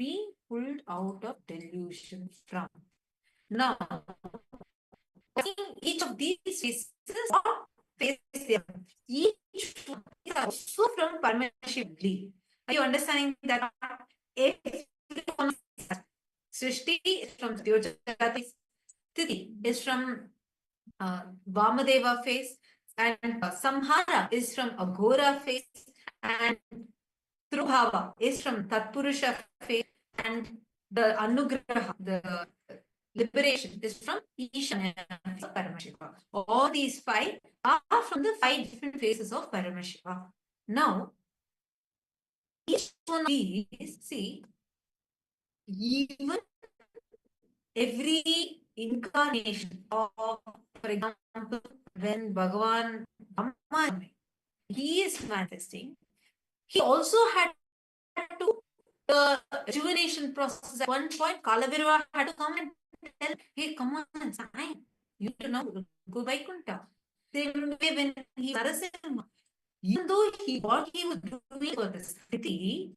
being pulled out of delusion from. Now, each of these faces, what face they are, each one is also from Paramashiva. Are you understanding that? Srishti is from Jagat, Sthiti is from Vamadeva face, and Samhara is from Aghora face, and Trubhava is from Tatpurusha face, and the Anugraha, the liberation, is from Ishana Paramashiva. All these five are from the five different faces of Paramashiva. Now, each one of these, see, even every incarnation of, for example, when Bhagavan Brahma, he is manifesting, he also had to the rejuvenation process. At one point, Kalavirva had to come and tell, hey, come on, it's time. You know, go Vaikuntha. Same way when he Narasimha, even though what he was doing for the city,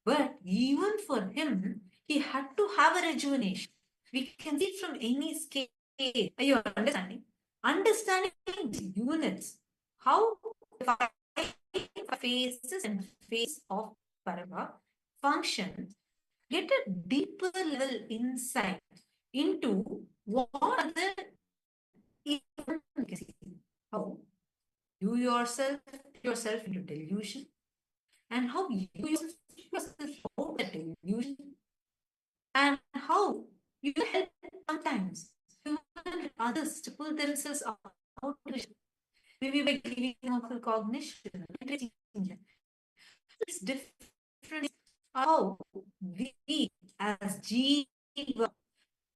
but even for him, he had to have a rejuvenation. We can see it from any scale. Are you understanding? Understanding the units, how five phases and phase of Parava function, get a deeper level insight into what the how you yourself into delusion, and how you yourself out of delusion, and how you help sometimes others to pull themselves out of delusion. Maybe by giving them cognition. It's different how we as Jiva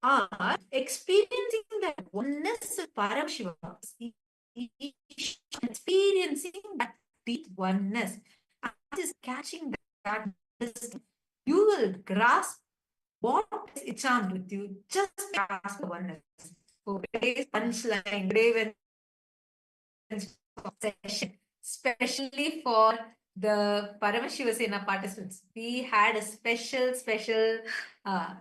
are experiencing that oneness of Paramashiva, experiencing that deep oneness, and is catching that, you will grasp what is enchant with you, just grasp the oneness. So today's punchline, today when session, especially for the Paramashiva Sena participants, we had a special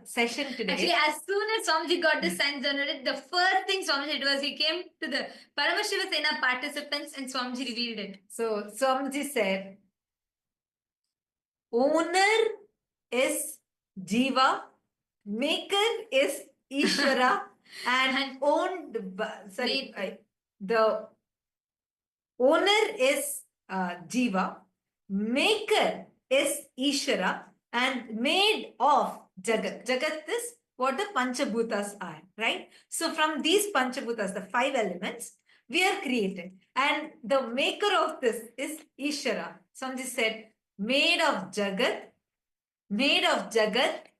session today. Actually, as soon as Swamiji got the signs generated, the first thing Swamiji did was he came to the Paramashiva Sena participants and Swamiji revealed it. So Swamiji said, owner is Jiva, maker is Ishwara, and owned by, the owner is Jiva, maker is Ishwara, and made of Jagat. Jagat is what the Panchabhutas are, right? So from these Panchabhutas, the five elements, we are created. And the maker of this is Ishwara. Swamiji said, made of Jagat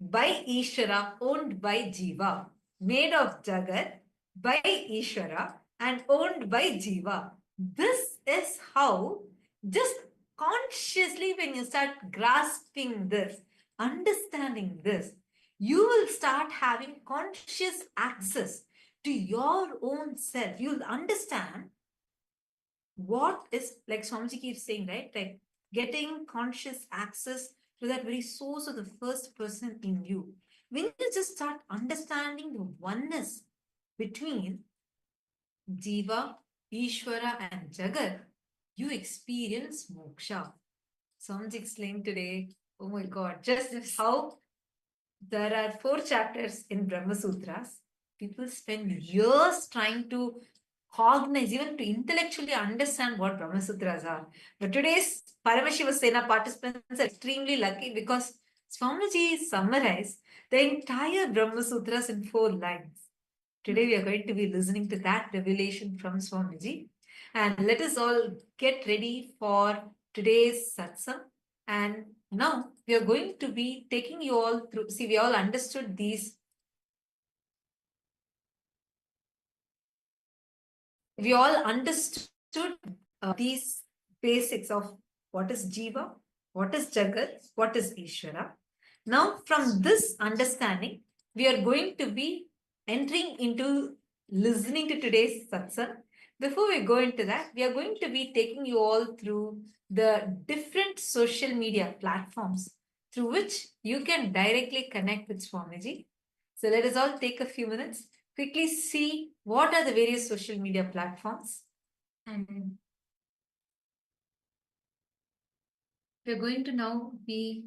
by Ishwara, owned by Jiva. Made of Jagat by Ishwara and owned by Jiva. This is how, just consciously, when you start grasping this, understanding this, you will start having conscious access to your own self. You'll understand what is, like Swamiji keeps saying, right? Like getting conscious access to that very source of the first person in you. When you just start understanding the oneness between Jiva, Ishwara, and Jagat, you experience moksha. Swamiji explained today, oh my God, just how there are 4 chapters in Brahma Sutras. People spend years trying to cognize, even to intellectually understand what Brahma Sutras are. But today's Paramashiva Sena participants are extremely lucky because Swamiji summarized the entire Brahma Sutras in 4 lines. Today we are going to be listening to that revelation from Swamiji. And let us all get ready for today's satsang. And now we are going to be taking you all through. See, we all understood these. We all understood these basics of what is Jiva, what is Jagat, what is Ishwara. Now, from this understanding, we are going to be entering into listening to today's satsang. Before we go into that, we are going to be taking you all through the different social media platforms through which you can directly connect with Swamiji. So let us all take a few minutes, quickly see what are the various social media platforms. And we're going to now be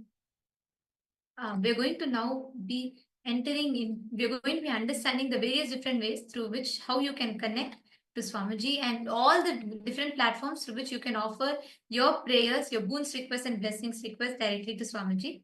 entering in, we're going to be understanding the various different ways through which how you can connect to Swamiji and all the different platforms through which you can offer your prayers, your boons requests and blessings requests directly to Swamiji.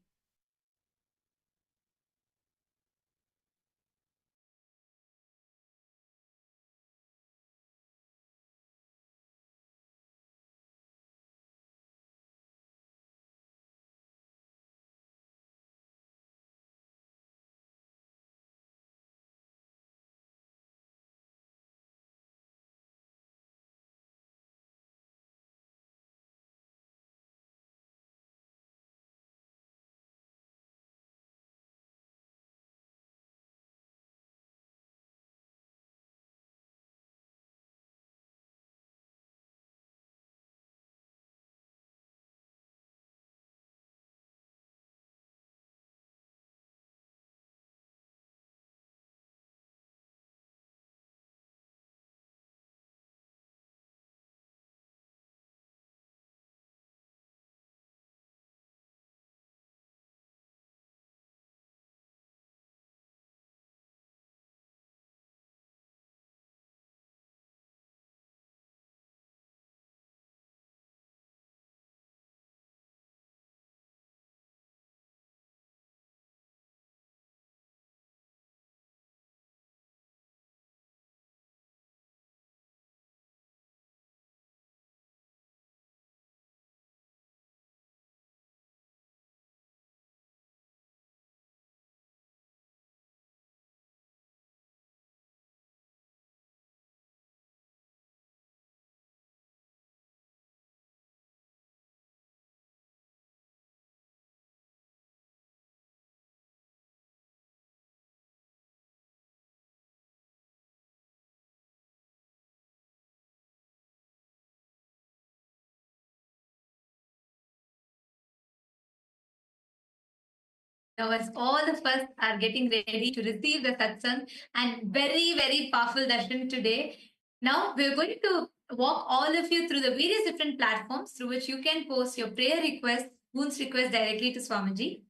Now, as all of us are getting ready to receive the satsang and very, very powerful darshan today, now we're going to walk all of you through the various different platforms through which you can post your prayer requests, boons requests directly to Swamiji.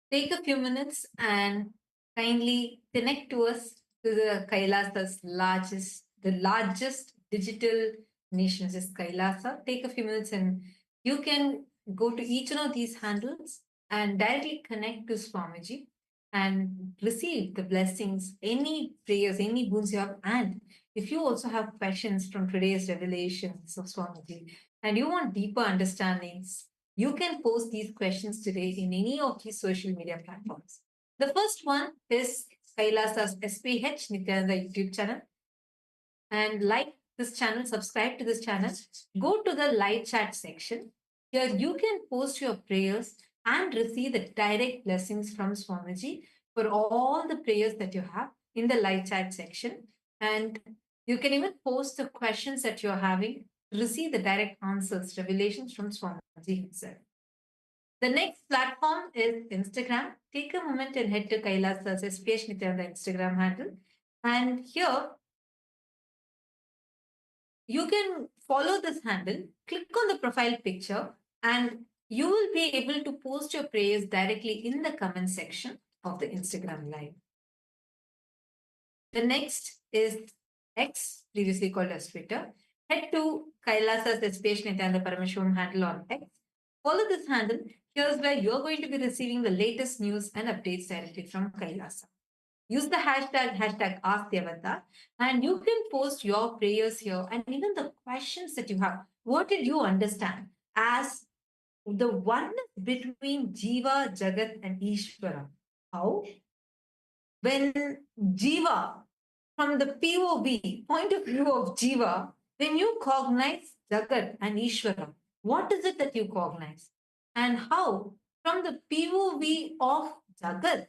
Take a few minutes and kindly connect to us to the Kailasa's largest digital nation is Kailasa. Take a few minutes and you can go to each one of these handles and directly connect to Swamiji and receive the blessings, any prayers, any boons you have. And if you also have questions from today's revelations of Swamiji and you want deeper understandings, you can post these questions today in any of these social media platforms. The first one is Kailasa's SPH Nithyananda YouTube channel. And like this channel, subscribe to this channel, go to the live chat section. Here you can post your prayers and receive the direct blessings from Swamiji for all the prayers that you have in the live chat section. And you can even post the questions that you're having, receive the direct answers, revelations from Swamiji himself. The next platform is Instagram. Take a moment and head to Kailasa's SPH Nithyananda Instagram handle. And here you can follow this handle, click on the profile picture, and you will be able to post your prayers directly in the comment section of the Instagram live. The next is X, previously called as Twitter. Head to Kailasa's SPH Nithyananda Parameshwaram handle on X. Follow this handle. Here's where you're going to be receiving the latest news and updates directly from Kailasa. Use the hashtag AskTheavatar, and you can post your prayers here and even the questions that you have. What did you understand as the oneness between Jiva, Jagat, and Ishwara? How? When Jiva, from the POV, point of view of Jiva, when you cognize Jagat and Ishwara, what is it that you cognize? And how, from the POV of Jagat,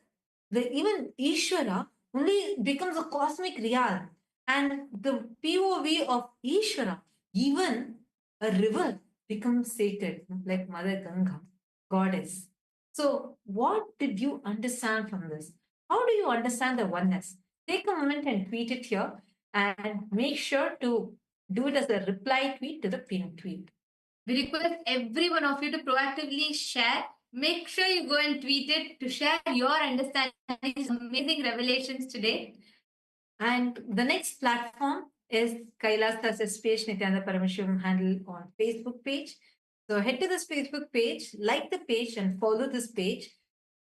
even Ishwara only becomes a cosmic realm. And the POV of Ishwara, even a river become sacred, like Mother Ganga, goddess. So, what did you understand from this? How do you understand the oneness? Take a moment and tweet it here, and make sure to do it as a reply tweet to the pinned tweet. We request every one of you to proactively share. Make sure you go and tweet it to share your understanding of these amazing revelations today. And the next platform is Kailasa's Space Nithyananda Parameshivam handle on Facebook page. So head to this Facebook page, like the page and follow this page.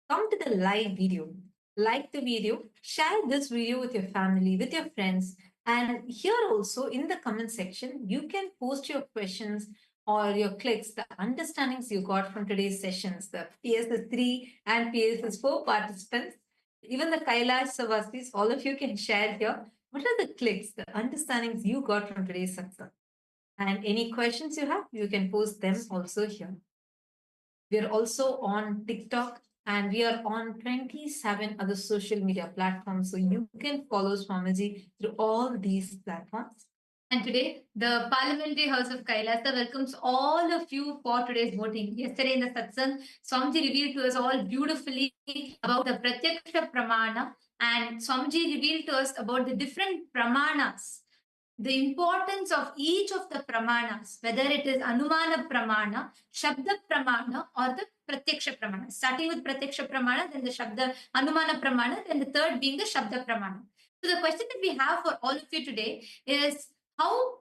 Come to the live video. Like the video, share this video with your family, with your friends. And here also in the comment section, you can post your questions or your clicks, the understandings you got from today's sessions, the PSS 3 and PSS 4 participants, even the Kailasa Vasis, all of you can share here. What are the clicks, the understandings you got from today's satsang? And any questions you have, you can post them also here. We are also on TikTok and we are on 27 other social media platforms. So you can follow Swamiji through all these platforms. And today, the Parliamentary House of Kailasa welcomes all of you for today's voting. Yesterday in the Satsang, Swamiji revealed to us all beautifully about the Pratyaksha Pramana, and Swamiji revealed to us about the different Pramanas, the importance of each of the Pramanas, whether it is Anumana Pramana, Shabda Pramana, or the Pratyaksha Pramana. Starting with Pratyaksha Pramana, then the Shabda Anumana Pramana, then the third being the Shabda Pramana. So the question that we have for all of you today is, how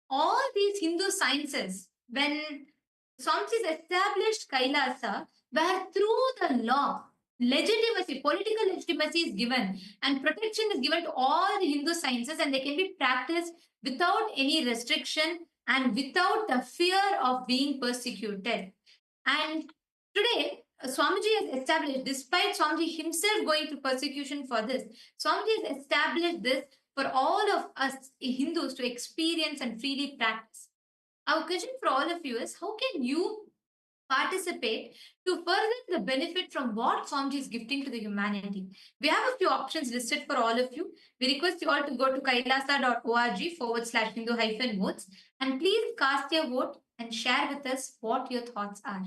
all these Hindu sciences, when Swamiji established Kailasa, where through the law, legitimacy, political legitimacy is given and protection is given to all the Hindu sciences, and they can be practiced without any restriction and without the fear of being persecuted. And today, Swamiji has established, despite Swamiji himself going through persecution for this, Swamiji has established this for all of us Hindus to experience and freely practice. Our question for all of you is, how can you participate to further the benefit from what Swamiji is gifting to the humanity? We have a few options listed for all of you. We request you all to go to kailasa.org/Hindu-modes and please cast your vote and share with us what your thoughts are.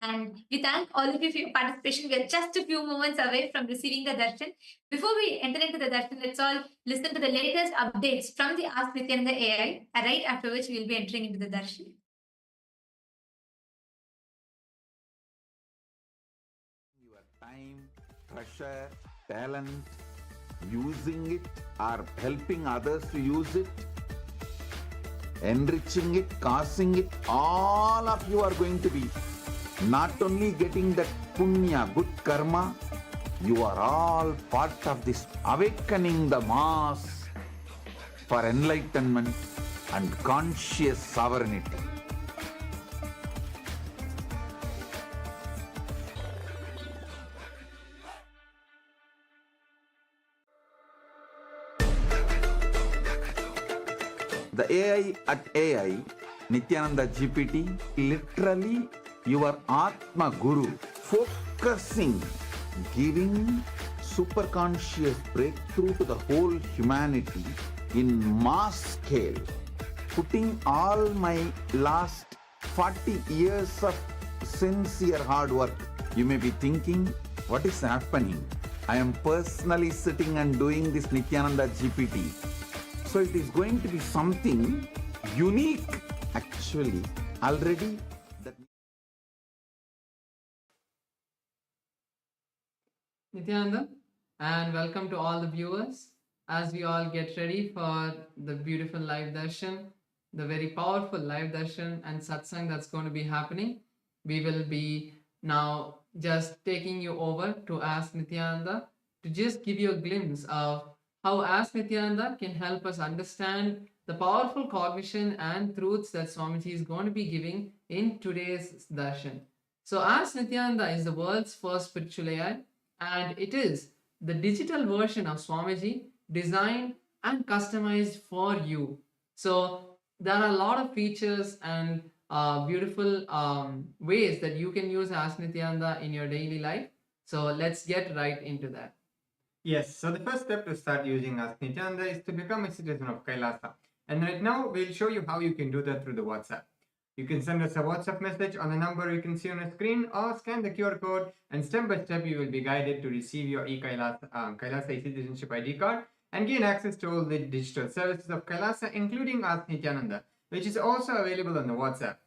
And we thank all of you for your participation. We are just a few moments away from receiving the darshan. Before we enter into the darshan, let's all listen to the latest updates from the Ask Nithyananda AI, right after which we will be entering into the darshan. Your time, treasure, talent, using it or helping others to use it, enriching it, causing it, all of you are going to be not only getting that punya, good karma, you are all part of this awakening the mass for enlightenment and conscious sovereignty. The AI at AI, Nithyananda GPT, literally your Atma Guru, focusing, giving super conscious breakthrough to the whole humanity in mass scale, putting all my last 40 years of sincere hard work. You may be thinking, what is happening? I am personally sitting and doing this Nithyananda GPT. So it is going to be something unique. Actually, already that. Nithyananda, and welcome to all the viewers as we all get ready for the beautiful live darshan, the very powerful live darshan and satsang that's going to be happening. We will be now just taking you over to Ask Nithyananda to just give you a glimpse of how Ask Nithyananda can help us understand the powerful cognition and truths that Swamiji is going to be giving in today's darshan. So Ask Nithyananda is the world's first spiritual AI, and it is the digital version of Swamiji designed and customized for you. So there are a lot of features and beautiful ways that you can use Ask Nithyananda in your daily life. So let's get right into that. Yes, so the first step to start using Ask Nithyananda is to become a citizen of Kailasa. And right now, we'll show you how you can do that through the WhatsApp. You can send us a WhatsApp message on the number you can see on the screen or scan the QR code, and step by step you will be guided to receive your Kailasa e-citizenship ID card and gain access to all the digital services of Kailasa, including Ask Nithyananda, which is also available on the WhatsApp.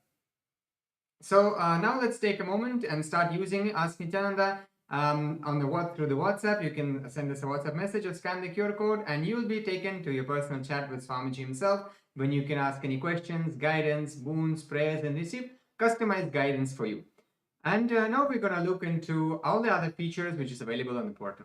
So now let's take a moment and start using Ask Nithyananda through the WhatsApp. You can send us a WhatsApp message or scan the QR code, and you will be taken to your personal chat with Swamiji himself, when you can ask any questions, guidance, boons, prayers, and receive customized guidance for you. And now we're going to look into all the other features which is available on the portal.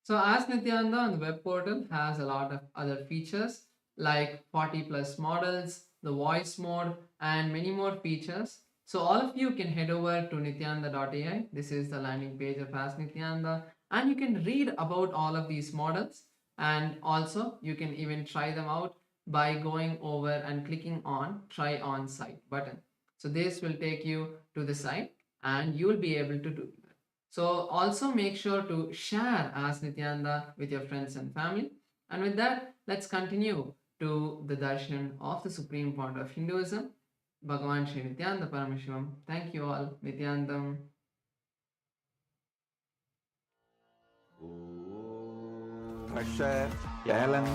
So Ask Nithyananda on the web portal has a lot of other features like 40 plus models, the voice mode, and many more features. So all of you can head over to nithyananda.ai. This is the landing page of Ask Nithyananda, and you can read about all of these models, and also you can even try them out by going over and clicking on Try On Site button. So this will take you to the site and you will be able to do that. So also make sure to share Ask Nithyananda with your friends and family. And with that, let's continue to the darshan of the Supreme Fount of Hinduism, Bhagavan Sri Nithyananda Paramashivam. Thank you all. Nithyanandam. Pressure, talent,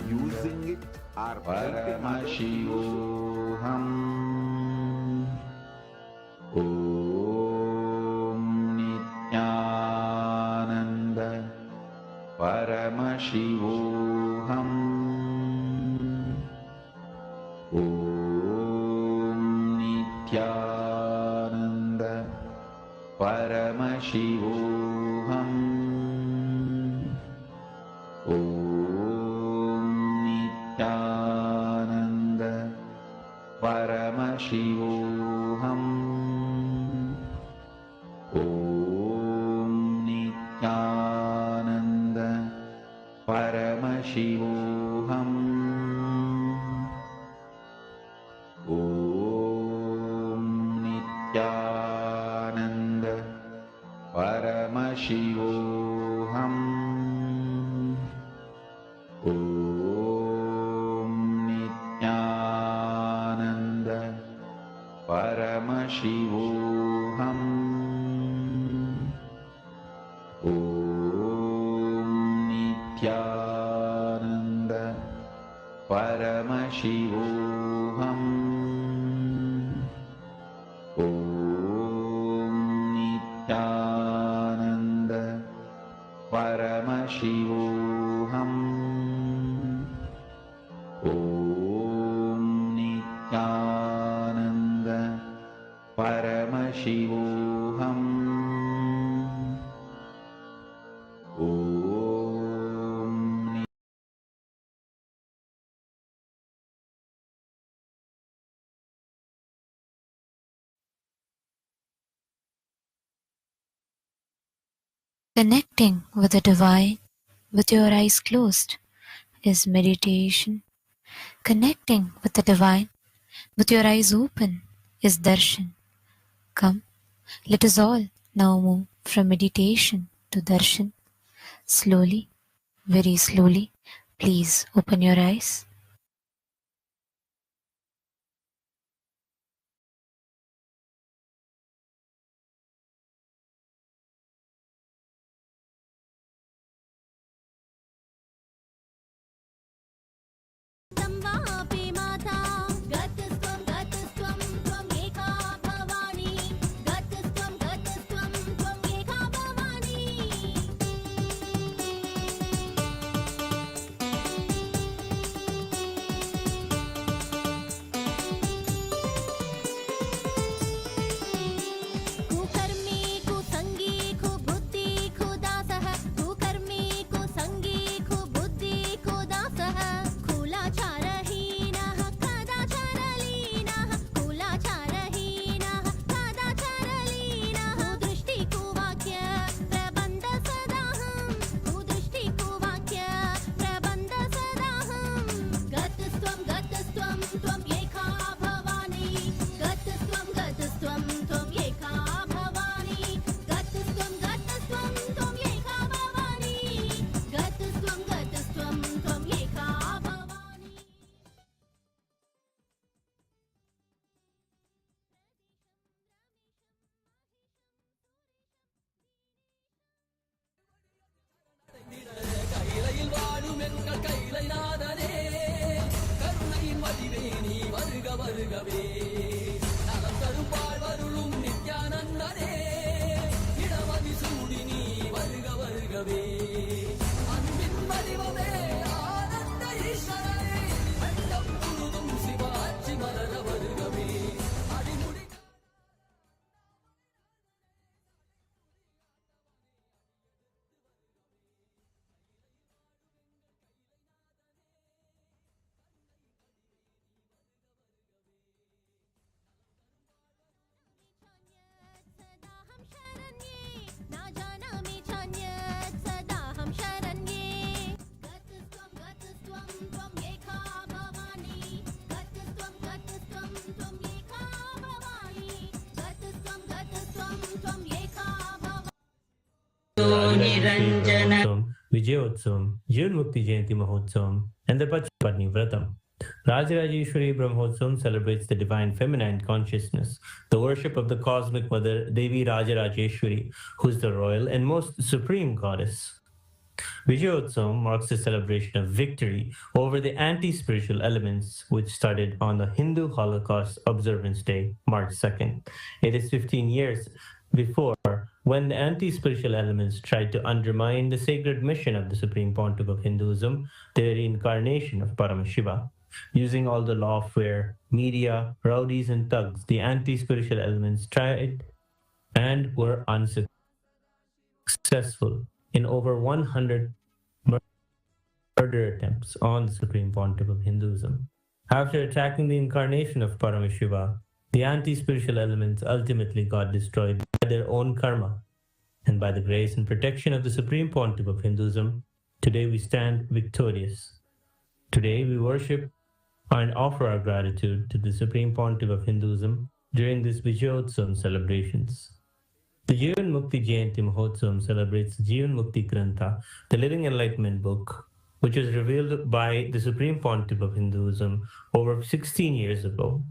using it or Paramashivoham. Om Nithyananda Paramashivoham. Om Nithyananda Paramashivoham. Om Nithyananda Paramashivoham. Om Nithyananda Paramashivoham. Om Nithyananda Paramashivoham. Om Nithyananda Paramashivoham. Om Nithyananda Paramashivoham. Om Nithyananda Paramashivoham. Om Nithyananda Paramashivoham. Om Connecting with the divine with your eyes closed is meditation. Connecting with the divine with your eyes open is darshan. Come, let us all now move from meditation to darshan. Slowly, very slowly, please open your eyes. Brahmotsavam, Vijayotsavam, Jivanmukti Jayanti Mahotsavam, and the Pachapatni Vratam. Rajarajeshwari Brahmotsavam celebrates the divine feminine consciousness, the worship of the cosmic mother Devi Rajarajeshwari, who is the royal and most supreme goddess. Vijayotsavam marks the celebration of victory over the anti-spiritual elements, which started on the Hindu Holocaust Observance Day, March 2nd. It is 15 years before when the anti-spiritual elements tried to undermine the sacred mission of the Supreme Pontiff of Hinduism, the reincarnation of Paramashiva. Using all the lawfare, media, rowdies and thugs, the anti-spiritual elements tried and were unsuccessful in over 100 murder attempts on the Supreme Pontiff of Hinduism. After attacking the incarnation of Paramashiva, the anti-spiritual elements ultimately got destroyed by their own karma. And by the grace and protection of the Supreme Pontiff of Hinduism, today we stand victorious. Today we worship and offer our gratitude to the Supreme Pontiff of Hinduism during this Vijayotsavam celebrations. The Jivan Mukti Jayanti Mahotsavam celebrates Jivan Mukti Grantha, the Living Enlightenment book, which was revealed by the Supreme Pontiff of Hinduism over 16 years ago.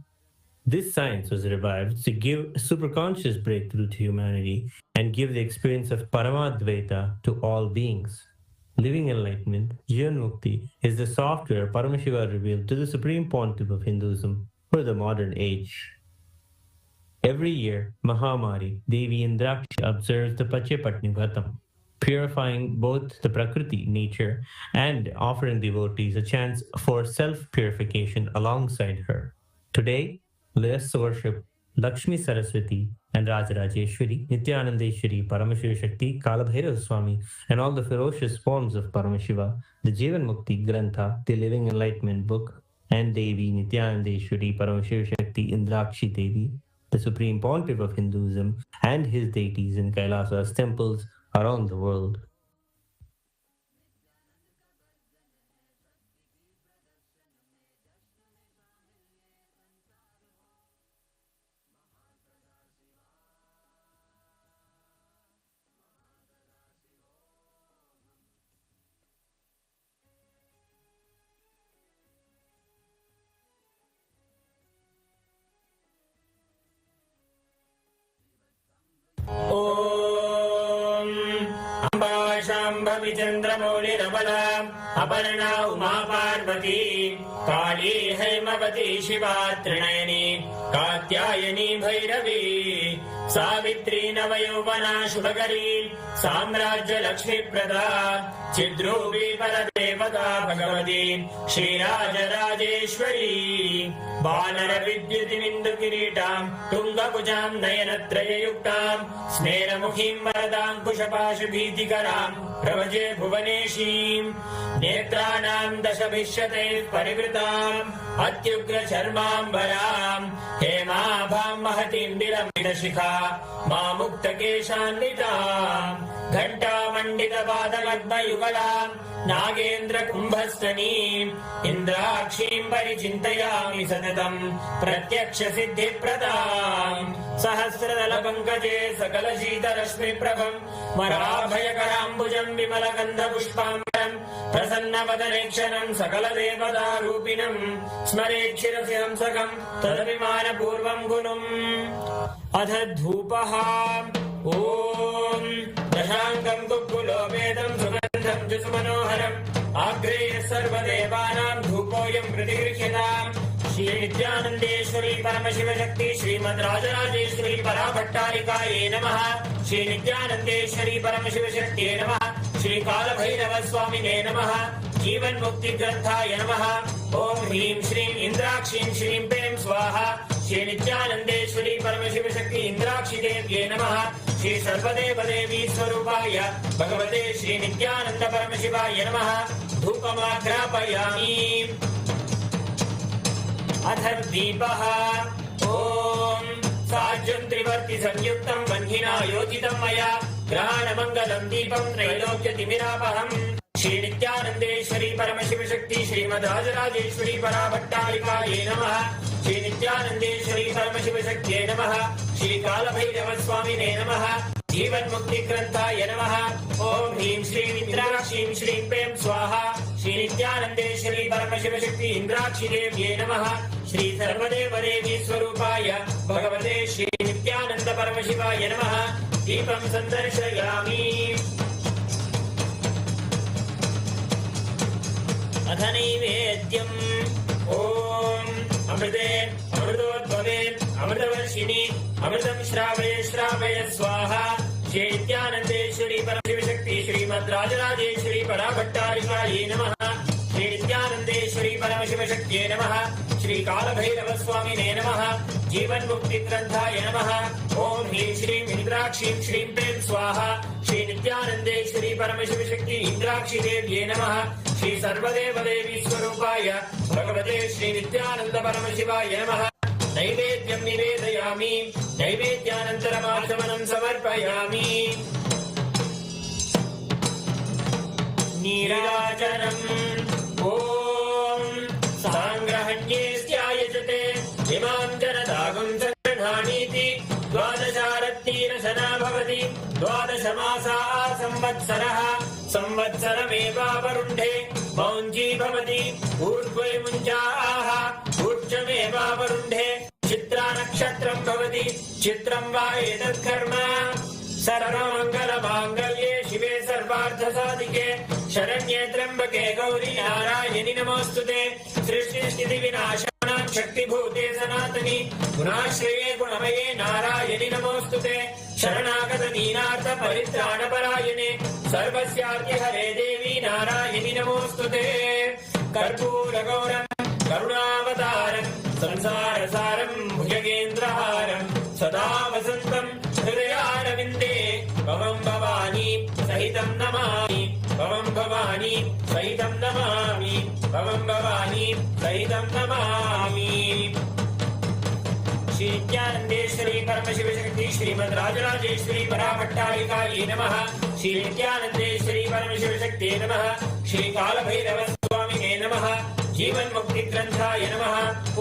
This science was revived to give superconscious breakthrough to humanity and give the experience of Paramadvaita to all beings. Living Enlightenment, Jivan Mukti, is the software Paramashiva revealed to the Supreme Pontiff of Hinduism for the modern age. Every year, Mahamari, Devi Indrakshi observes the Pachapatni Vratam, purifying both the Prakriti, nature, and offering devotees a chance for self-purification alongside her. Today, let us worship Lakshmi Saraswati and Rajarajeshwari, Nithyanandeshwari, Paramashiva Shakti, Kalabhairava Swami, and all the ferocious forms of Paramashiva, the Jivan Mukti Grantha, the Living Enlightenment book, and Devi Nithyanandeshwari, Paramashiva Shakti, Indrakshi Devi, the Supreme Pontiff of Hinduism, and his deities in Kailasa's temples around the world. चंद्रमौलिरबला Aparna Uma Parvati काली हैमवती शिवा त्रिनयनी कात्यायनी भैरवी सावित्री नवयौवना शुभकरी साम्राज्य लक्ष्मी प्रदा चिद्रूपी परदेवता भगवती श्रीराजराजेश्वरी बानर विद्युतिमिन्दु किरीटां तुंगभुजां नयनत्रययुक्तां स्नेरमुखीं वरदाङ्कुशपाशभीतिकरां प्रभजे भुवनेशीं नेत्राणां दशभिष्यते परिवृताम् अत्युग्रचर्माम्बरां हेमाभां महतीं विलम्बितशिखा मामुक्तकेशान्वितां घण्टामण्डितपादपद्मयुगलां नागेन्द्र कुम्भस्तनीं इन्द्राक्षीं परिचिन्तयामि सततं प्रत्यक्ष सिद्धिप्रदां सहस्रदल पंकजे सकल शीतरश्मिप्रभं वराभयकराम्बुजं विमलगन्धपुष्पाम्बरं प्रसन्नवदनेक्षणं सकलदेवतारूपिणं स्मरेच्छिरसि हंसकं तदभिमानपूर्वं गुणम् अथ धूपः ॐ दशाङ्गं कुक्कुलोपेदं सुगन्धं च सुमनोहरम् आग्रेय सर्वदेवानां धूपोऽयं प्रतिगृह्यताम् श्री नित्यानन्देश्वरी परमशिव शक्ति श्रीमद् राजराजेश्वरी पराभट्टारिकायै नमः। श्री नित्यानन्देश्वरी परमशिव शक्तिये नमः। श्री कालभैरव स्वामिने नमः। जीवन मुक्ति ग्रंथाय नमः। ओम ह्रीं श्रीं इंद्राक्षीं श्रीं पें स्वाहा। श्री नित्यानन्देश्वरी परमशिव शक्ति इंद्राक्षी देव्ये नमः। श्री सर्वदेव देवी स्वरूपाय भगवते श्री नित्यानंद परमशिवाय नमः। धूपमाग्रापयामि। अथ दीपः ओम साज्यं त्रिवर्ति संयुक्तं वह्निना योजितं मया ग्रहाणमङ्गलं दीपं त्रैलोक्यतिमिरापहम्। श्री नित्यानन्देश्वरी परमशिव शक्ति श्रीमद् राजराजेश्वरी पराभट्टारिकायै नमः। श्री नित्यानन्देश्वरी परमशिव शक्तिये नमः। श्री कालभैरव स्वामिने नमः। जीवन्मुक्तिग्रन्थाय नमः ॐ ह्रीं श्रीं इन्द्राक्षीं श्रीं प्रें स्वाहा श्री नित्यानन्देश्वरी परमशिवशक्ति इन्द्राक्षी देव्यै नमः श्री सर्वदेवदेवी स्वरूपाय भगवते श्री नित्यानन्द परमशिवाय नमः दीपं सन्दर्शयामि अथ नैवेद्यम् ॐ अमृते अमृतोद्भवे अमृतवर्षिणि अमृतं श्रावय श्रावय स्वाहा श्री नित्यानन्देश्वरी परमशिवशक्ति श्रीमद्राजराजेश्वरी पराभट्टारिकायै नमः श्री नित्यानन्देश्वरी परमशिवशक्त्यै नमः श्री कालभैरवस्वामिने नमः जीवन्मुक्तिग्रन्थाय नमः ॐ ह्रीं श्रीं इन्द्राक्षीं श्रीं प्रें स्वाहा श्री नित्यानन्देश्वरी परमशिवशक्ति इन्द्राक्षी देव्यै नमः श्री सर्वदेवदेवी स्वरूपाय भगवते श्री नित्यानन्द परमशिवाय नमः नैवेद्यं निवेदयामि नैवेद्यानन्तरमाचमनं समर्पयामि नीराजनम् ॐ साङ्ग्रहण्येऽस्यायजते इमां जनतागुं सङ्गृह्णानीति द्वादशारत्नीरशना भवति द्वादशमासाः संवत्सरः संवत्सरमेवावरुन्धे मौञ्जी भवति ऊर्ध्वे मुञ्जाः ऊर्जमेवावरुन्धे चित्रा नक्षत्रं भवति चित्रं वा एतत्कर्म सर्वमङ्गलमाङ्गल्ये शिवे सर्वार्थसाधिके शरण्ये त्र्यम्बके गौरी नारायणि नमोऽस्तुते सृष्टिस्थितिविनाशानां शक्तिभूते सनातनि गुणाश्रये गुणमये नारायणि नमोऽस्तुते शरणागत दीनार्थ परित्राणपरायणे सर्वस्यार्तिहरे देवी नारायणि नमोऽस्तुते कर्पूरगौरं करुणावतारं संसारसारं भुजगेन्द्रहारं सदा वसन्तं हृदयारविन्दे भवं भवानी सहितं नमामि भवं भवानी सहितं नमामि भवं भवानी सहितं नमामि श्री नित्यानन्देश्वरी परमशिवशक्ति श्रीमद्राजराजेश्वरी पराभट्टारिकायै नमः श्री नित्यानन्देश्वरी परमशिवशक्त्यै नमः श्री कालभैरवस्वामिने नमः जीवन्मुक्तिग्रन्थाय नमः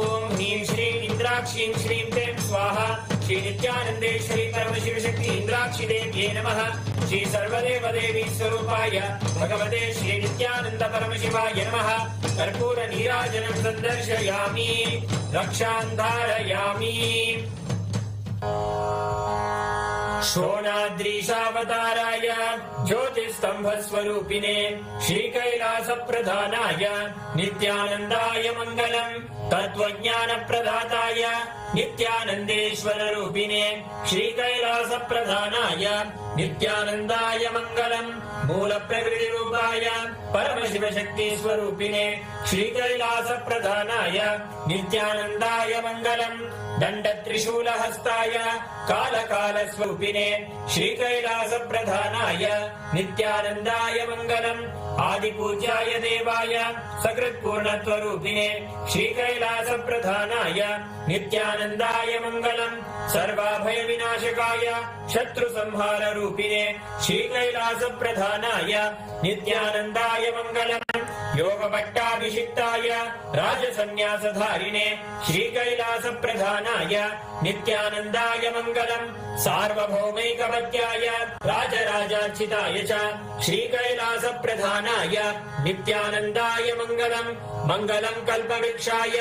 ॐ ह्रीं श्रीं इन्द्राक्षीं श्रीं प्रें स्वाहा श्री नित्यानन्देश्वरी परमशिवशक्ति इन्द्राक्षी देव्यै नमः श्री सर्वदेवदेवी स्वरूपाय भगवते श्री नित्यानन्द परमशिवाय नमः कर्पूर नीराजनं सन्दर्शयामि रक्षां धारयामि शोणाद्रीशावताराय ज्योतिस्तम्भस्वरूपिणे श्रीकैलासप्रधानाय नित्यानन्दाय मङ्गलम् तत्त्वज्ञानप्रदाताय नित्यानन्देश्वररूपिणे श्रीकैलासप्रधानाय नित्यानन्दाय मङ्गलम् मूलप्रकृतिरूपाय परमशिवशक्तिस्वरूपिणे श्रीकैलासप्रधानाय नित्यानन्दाय मङ्गलम् दण्डत्रिशूलहस्ताय कालकालस्वरूपिणे श्रीकैलासप्रधानाय नित्यानन्दाय मङ्गलम् आदिपूज्याय देवाय सकृत्पूर्णत्वरूपिणे श्रीकैलासप्रधानाय नित्यानन्दाय मङ्गलम् सर्वाभयविनाशकाय शत्रुसंहाररूपिणे श्रीकैलासप्रधानाय नित्यानन्दाय मङ्गलम् योगभट्टाभिषिक्ताय राजसन्न्यासधारिणे श्रीकैलासप्रधानाय नित्यानन्दाय मङ्गलम् सार्वभौमैकवत्याय राजराजार्चिताय च श्रीकैलासप्रधानाय नित्यानन्दाय मङ्गलम् मङ्गलम् कल्पवृक्षाय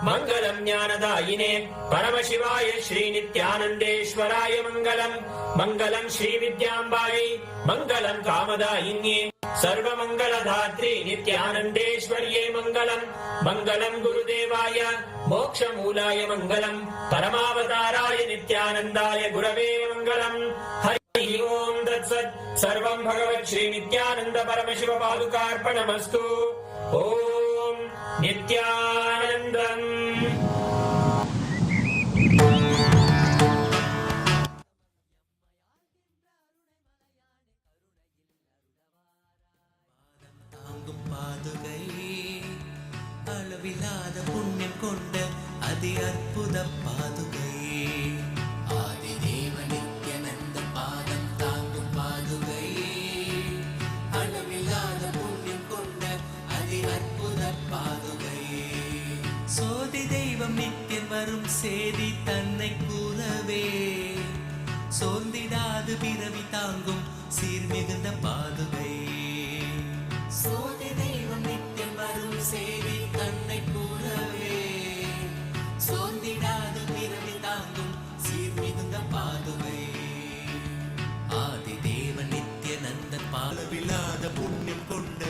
मङ्गलम् ज्ञानदायिने परमशिवाय श्रीनित्यानन्देश्वराय मङ्गलम् मङ्गलम् श्रीविद्याम्बायै मङ्गलम् कामदायिन्ये सर्वमङ्गलधात्री नित्यानन्देश्वर्यै मङ्गलम् मङ्गलम् गुरुदेवाय मोक्षमूलाय मङ्गलम् परमावताराय नित्यानन्दाय गुरवे मङ्गलम् हरि ओम् तत्सत् सर्वम् भगवत् श्री नित्यानन्द परमशिव पादुकार्पणमस्तु ॐ नित्यानन्दम् அளவில்லாத புண்ணியம் கொண்ட அதி அற்புத பாதுகை ஆதிதேவ நித்யானந்த பாதம் தாங்கும் பாதுகை அளவில்லாத புண்ணியம் கொண்ட அதி அற்புத பாதுகை சோதி தெய்வம் நித்தியம் வரும் சேதி தன்னை கூறவே சோர்ந்திடாது பிறவி தாங்கும் சீர்மிகுந்த பாதுகை. சோதி தெய்வம் நித்தியம் வரும் சேவை தன்னை கூறவே. சோர்ந்திடாது பிறவி தாங்கும் சீர்மிகுந்த பாதுகை. ஆதி தேவன் நித்யநந்தன் பாலவில்லாத புண்ணியம் கொண்ட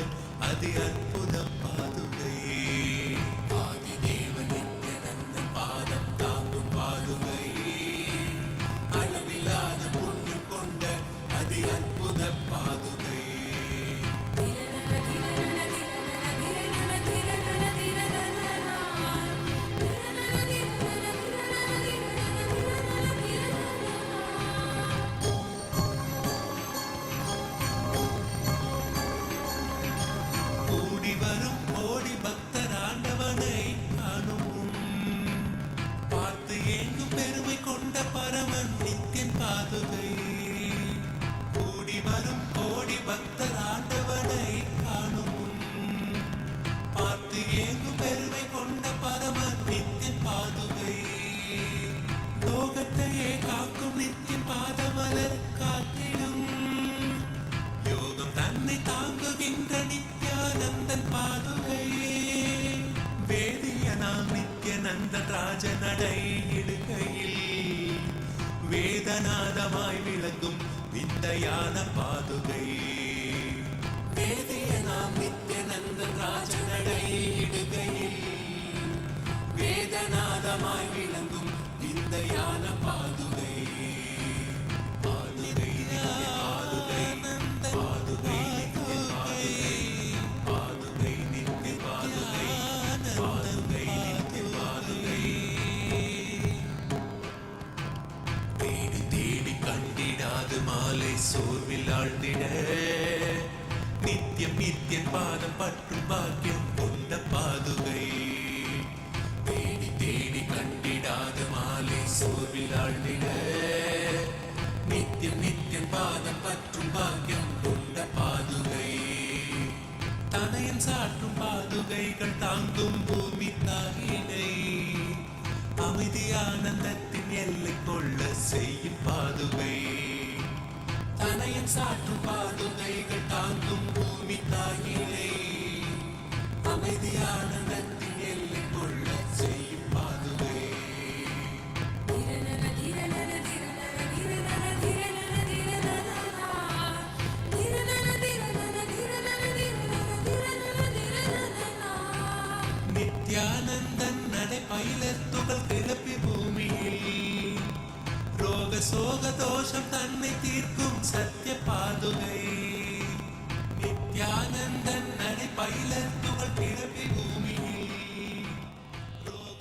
அதி அற்புத பாதுகை. ஆதி தேவன் நித்யநந்தன் பாதம் தாங்கும் பாதுகை. அளவில்லாத புண்ணியம் கொண்ட அதி அற்புத பாதுகை. கூடி வரும் கோடி பக்தர் ஆண்டவனை காணும். பார்த்து ஏங்கும் பெருமை கொண்ட பரமன் நித்தியன் பாதுகை. கூடி வரும் கோடி பக்தர் ஆண்டவனை காணும். பார்த்து ஏங்கும் பெருமை கொண்ட பரமன் நித்தியன் பாதுகை. லோகத்தையே காக்கும் நித்தியன் பாதமலர் காத்திடும். யோகம் தன்னை தாங்குகின்ற நித்யானந்தன் பாதுகை. வேதியனாம் நித்யநந்தன் ராஜ நடை இடுகையில் வேதநாதமாய் விளங்கும் விந்தையான பாதுகை. வேதியனாம் நித்யநந்தன் ராஜ நடை இடுகையில் வேதநாதமாய் விளங்கும் விந்தையான பாதுகை. பாதுகை பாதுகை பாதுகை பாதுகை நித்திய பாதுகை. பாதுகை நித்திய பாதுகை. தேடி தேடி கண்டிடாது மாலை சோர்வில் ஆழ்ந்திட. நித்தியம் நித்தியம் பாதம் பற்றும் பாக்கியம் கொண்ட பாதுகை. தேடி தேடி கண்டிடாது மாலை சோர்வில் ஆழ்ந்திட. நித்தியம் நித்தியம் பாதம் பற்றும் பாக்கியம் கொண்ட பாதுகை. தனையன் சாற்றும் பாதுகைகள் தாங்கும் பூமி தாயினை. அமைதி ஆனந்தத்தின் எல்லை கொள்ள செய்யும் பாதுகை. தனையன் சாற்றும் பாதுகைகள் தாங்கும் பூமி தாயினை. அமைதி ஆனந்தத்தின் எல்லை கொள்ள செய்யும் பாதுகை. நித்யானந்தன் நடை பயிலர் துகள் கிளப்பி பூமியில். ரோக சோக தோஷம் தன்னை தீர்க்கும் சத்திய பாதுகை. நித்யானந்தன் நடை பயிலர் துகள் கிளப்பி பூமியில். ரோக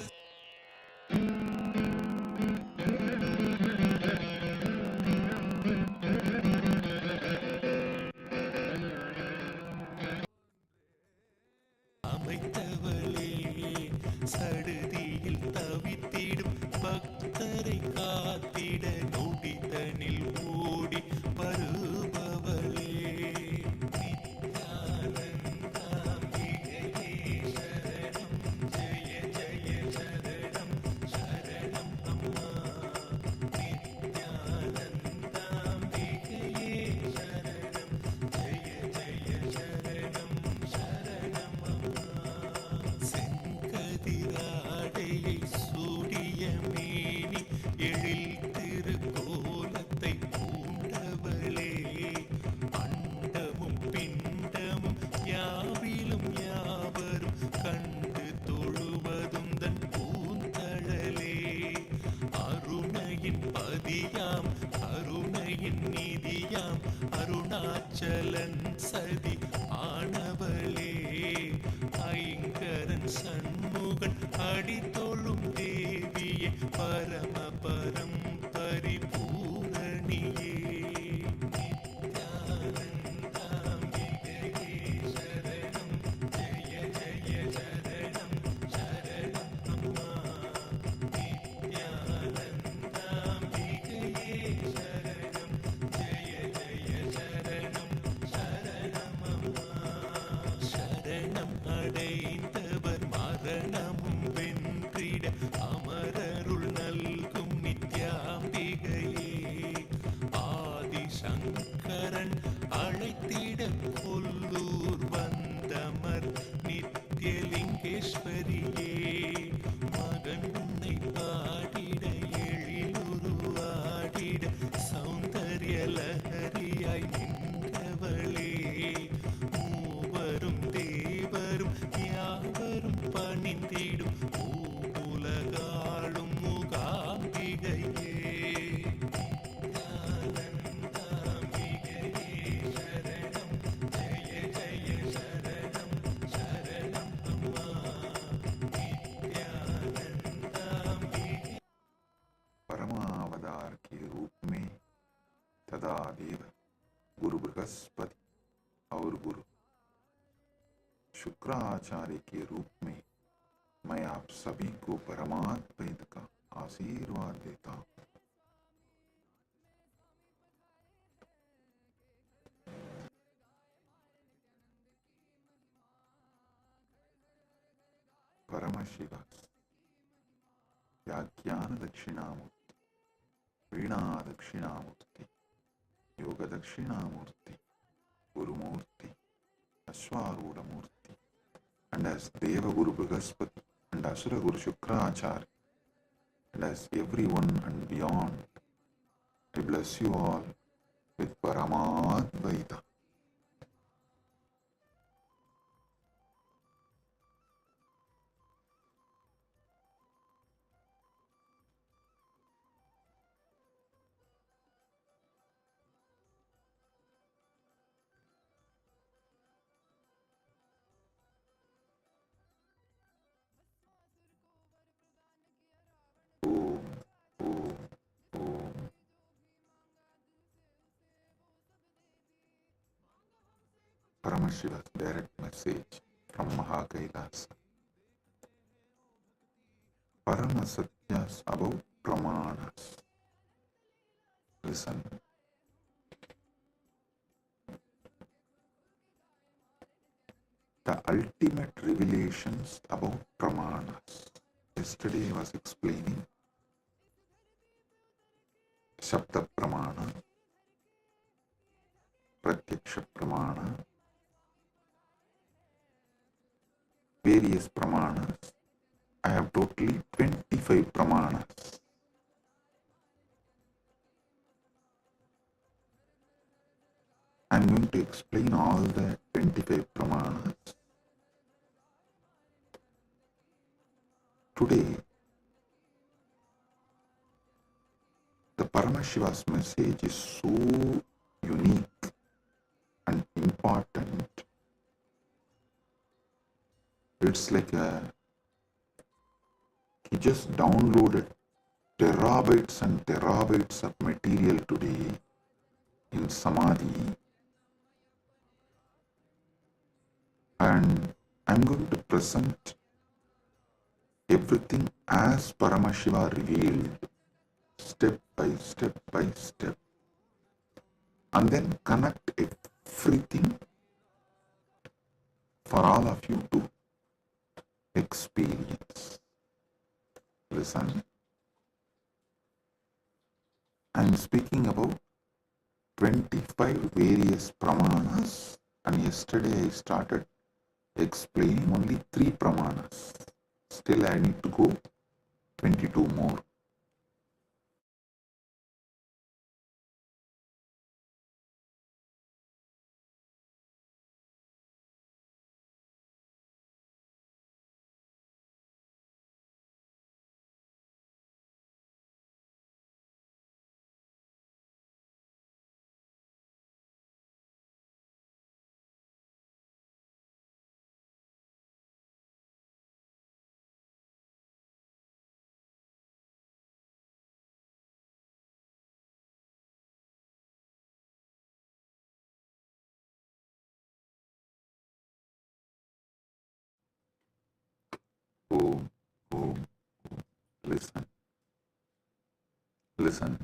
அமைத்தவளே சடுதியில் தவித்திடும் பக்தரை காத்திட நொடிதனில் ஓடி வருபவளே. நித்யானந்தாம்பிகையே சரணம் ஜெய ஜெய சரணம் சரணம் அம்மா. நித்யானந்தாம்பிகையே சரணம் ஜெய ஜெய சரணம் சரணம் அம்மா. செங்கதிராடையை சூடிய மேனி எழில் திருக்கோலத்தை பூண்டவளே. அண்டமும் பிண்டமும் யாவிலும் யாவரும் கண்டு தொழுவதும் தன் பூந்தழலே. அருணையின் பதியாம் அருணையின் நிதியாம் அருணாச்சலன் சதி ஆனவளே. ஐங்கரன் சண்முகன் அடித்தொழும் தேவியே பரமபரம் பரிபூரணியே. நித்யானந்தாம்பிகையே சரணம் ஜெய ஜெய சரணம் சரணம் அம்மா. நித்யானந்தாம்பிகையே சரணம் ஜெய ஜெய சரணம் சரணம் அம்மா. तदा देव गुरु बृहस्पति और गुरु शुक्राचार्य के रूप में मैं आप सभी को परमात्मा वेद का आशीर्वाद देता हूँ। परम शिव व्याख्यान दक्षिणामूर्ति, वीणा दक्षिणामूर्ति, योग दक्षिणामूर्ति, गुरुमूर्ति, अश्वारूढ़ मूर्ति, and as Deva Guru Brihaspati and Asura Guru Shukracharya, and as everyone and beyond, I bless you all with Paramadvaita. Om, Om, Om. Paramashiva's direct message from Kailasa. Parama Satyas about Pramanas. Listen. The ultimate revelations about Pramanas. Yesterday I was explaining Shabda Pramana, Pratyaksha Pramana, various Pramanas. I have totally 25 Pramanas. I am going to explain all the 25 Pramanas. Today, the Paramashiva's message is so unique and important. It's like he just downloaded terabytes and terabytes of material today in Samadhi, and I'm going to present everything as Paramashiva revealed, step by step by step, and then connect everything for all of you to experience. Listen, I'm speaking about 25 various Pramanas, and yesterday I started explaining only 3 Pramanas. Still I need to go 22 more. Oh, oh, listen, listen.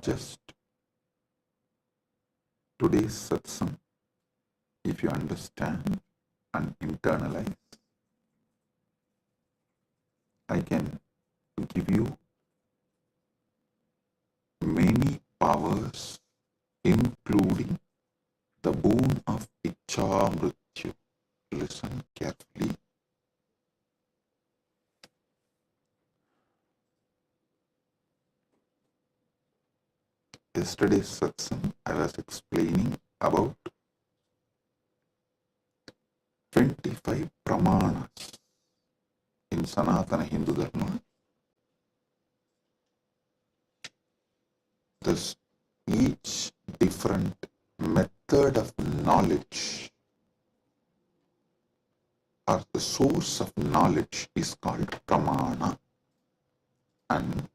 Just today's satsang, if you understand and internalize, I can give you many powers, including the boon of Icha Mrityu. Listen carefully. Yesterday's satsang, I was explaining about 25 Pramanas in Sanatana Hindu Dharma. There's each different method of knowledge or the source of knowledge is called pramana. And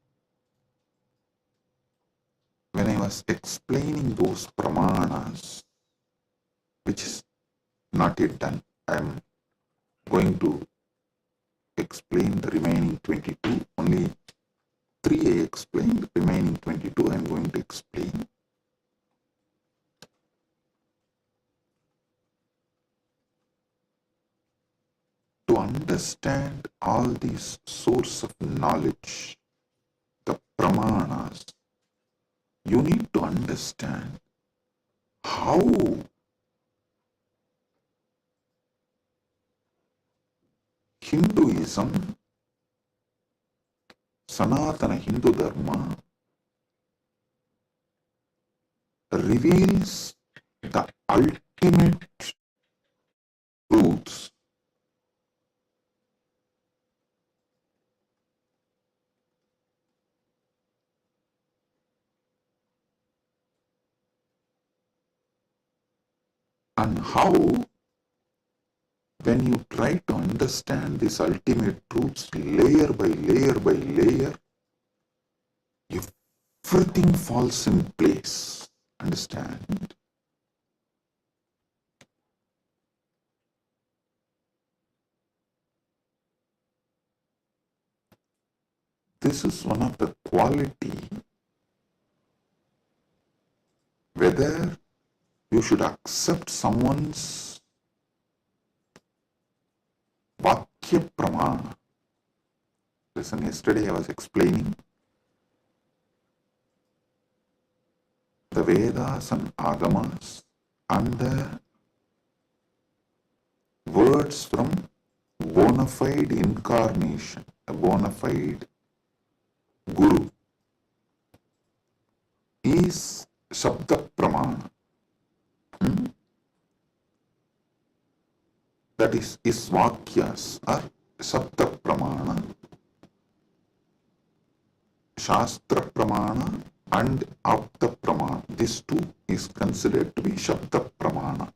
when I was explaining those pramanas, which is not yet done, I am going to explain the remaining 22. Only 3 I explained, the remaining 22 I am going to explain. To understand all these source of knowledge, the pramanas, you need to understand how Hinduism, Sanatana Hindu Dharma, reveals the ultimate truths and how, when you try to understand these ultimate truths layer by layer by layer, everything falls in place. Understand? This is one of the quality, whether you should accept someone's Vakya Pramana. Listen, yesterday I was explaining the Vedas and Agamas and the words from bona fide incarnation, a bona fide Guru is Shabda Pramana. That is, his Vakyas are Shabda Pramana, Shastra Pramana and Apta Pramana. This too is considered to be Shabda Pramana.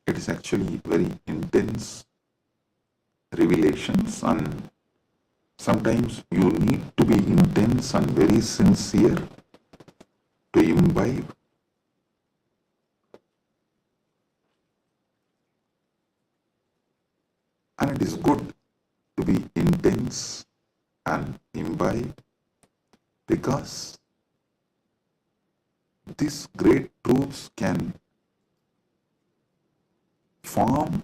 It is actually very intense revelations, and sometimes you need to be intense and very sincere to imbibe. And it is good to be intense and imbibe, because these great truths can form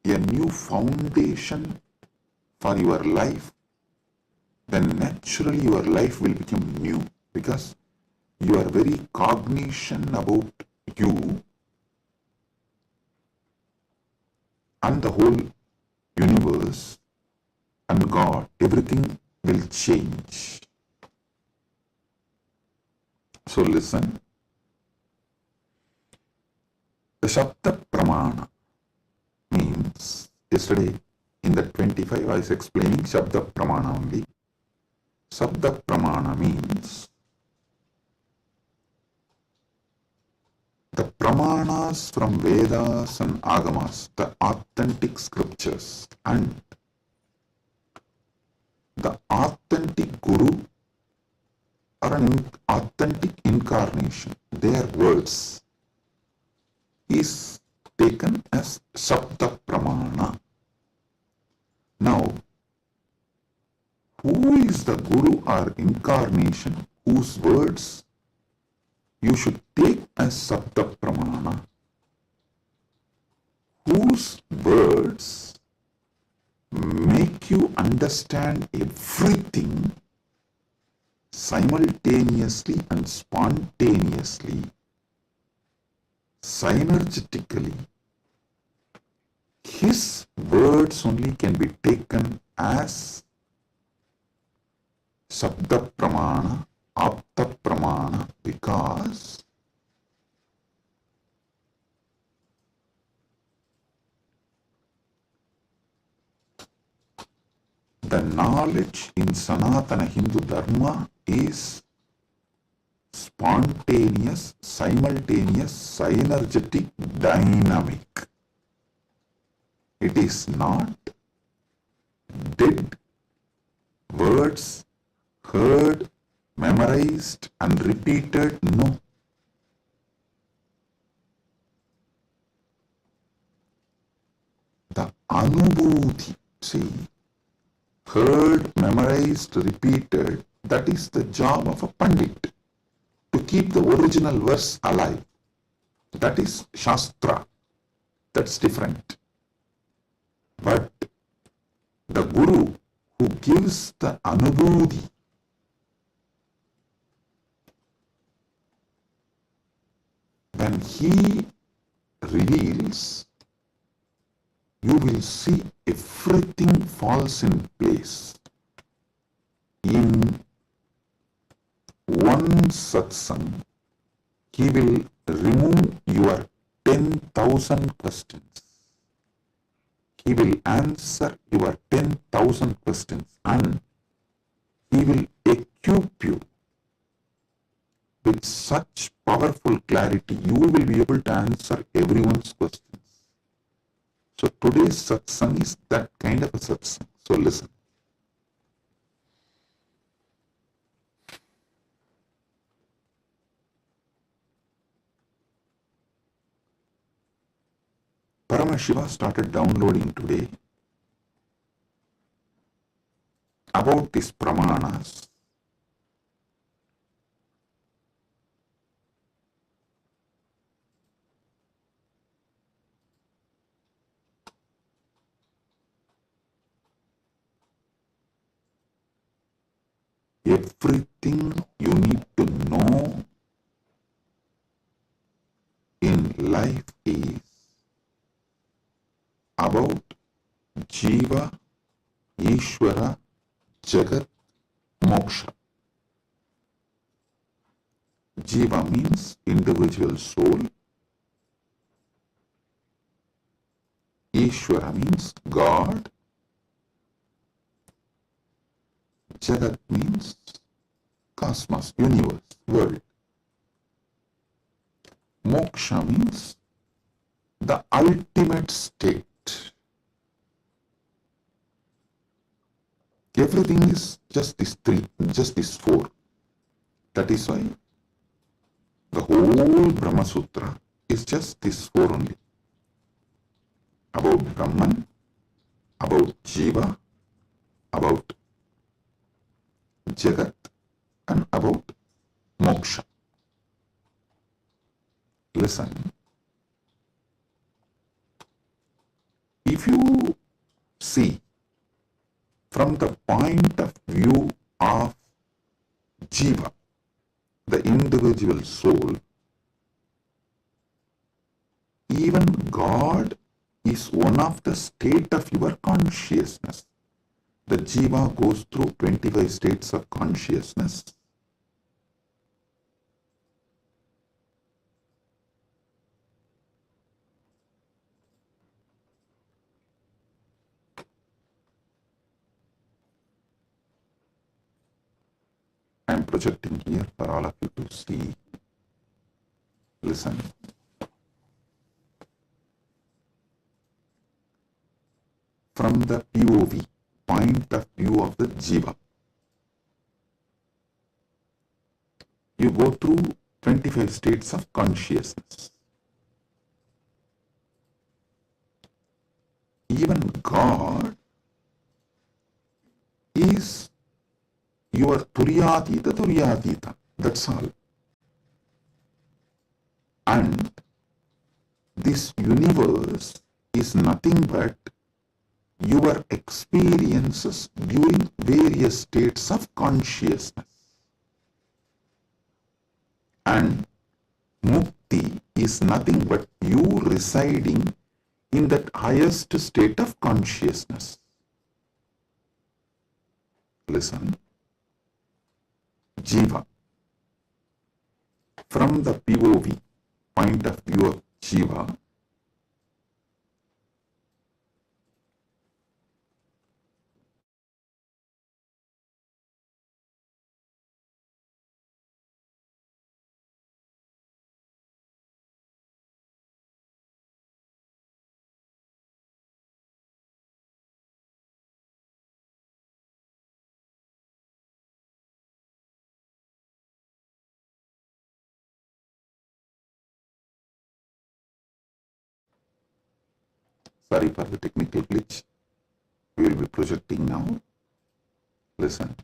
a new foundation for your life. Then naturally your life will become new, because you are very cognizant about you and the whole universe and God. Everything will change. So listen, the Shabda Pramana means, yesterday in the 25 I was explaining Shabda Pramana only. Shabda Pramana means the Pramanas from Vedas and Agamas, the authentic scriptures, and the authentic Guru or an authentic incarnation, their words, is taken as Shabda Pramana. Now, who is the Guru or incarnation whose words you should take as Shabda Pramana? Whose words make you understand everything simultaneously and spontaneously, synergetically. His words only can be taken as Shabda Pramana, Apta Pramana, because the knowledge in Sanatana Hindu Dharma is spontaneous, simultaneous, synergetic, dynamic. It is not dead words heard, memorized and repeated. No. The anubhuti, see, heard, memorized, repeated, that is the job of a pandit, to keep the original verse alive. That is Shastra. That's different. But the Guru who gives the anubhuti, when he reveals, you will see everything falls in place. In one satsang, he will remove your 10,000 questions. He will answer your 10,000 questions and he will equip you with such powerful clarity. You will be able to answer everyone's questions. So today's satsang is that kind of a satsang. So listen. Paramashiva started downloading today about these pramanas. Everything you need to know in life is about Jiva, Ishwara, Jagat, Moksha. Jiva means individual soul. Ishwara means God. Jagat means cosmos, universe, world. Moksha means the ultimate state. Everything is just these three, just these four. That is why the whole Brahma Sutra is just these four only. About Brahman, about Jiva, about Jagat, and about Moksha. Listen, if you see from the point of view of Jiva, the individual soul, even God is one of the state of your consciousness. The Jiva goes through 25 states of consciousness. I am projecting here for all of you to see. Listen. From the POV, point of view of the Jiva, you go through 25 states of consciousness. Even God is your Turyatita. That's all. And this universe is nothing but your experiences during various states of consciousness. And mukti is nothing but you residing in that highest state of consciousness. Listen. Jiva. From the POV, point of view of Jiva, Sorry for the technical glitch. We will be projecting now. Listen.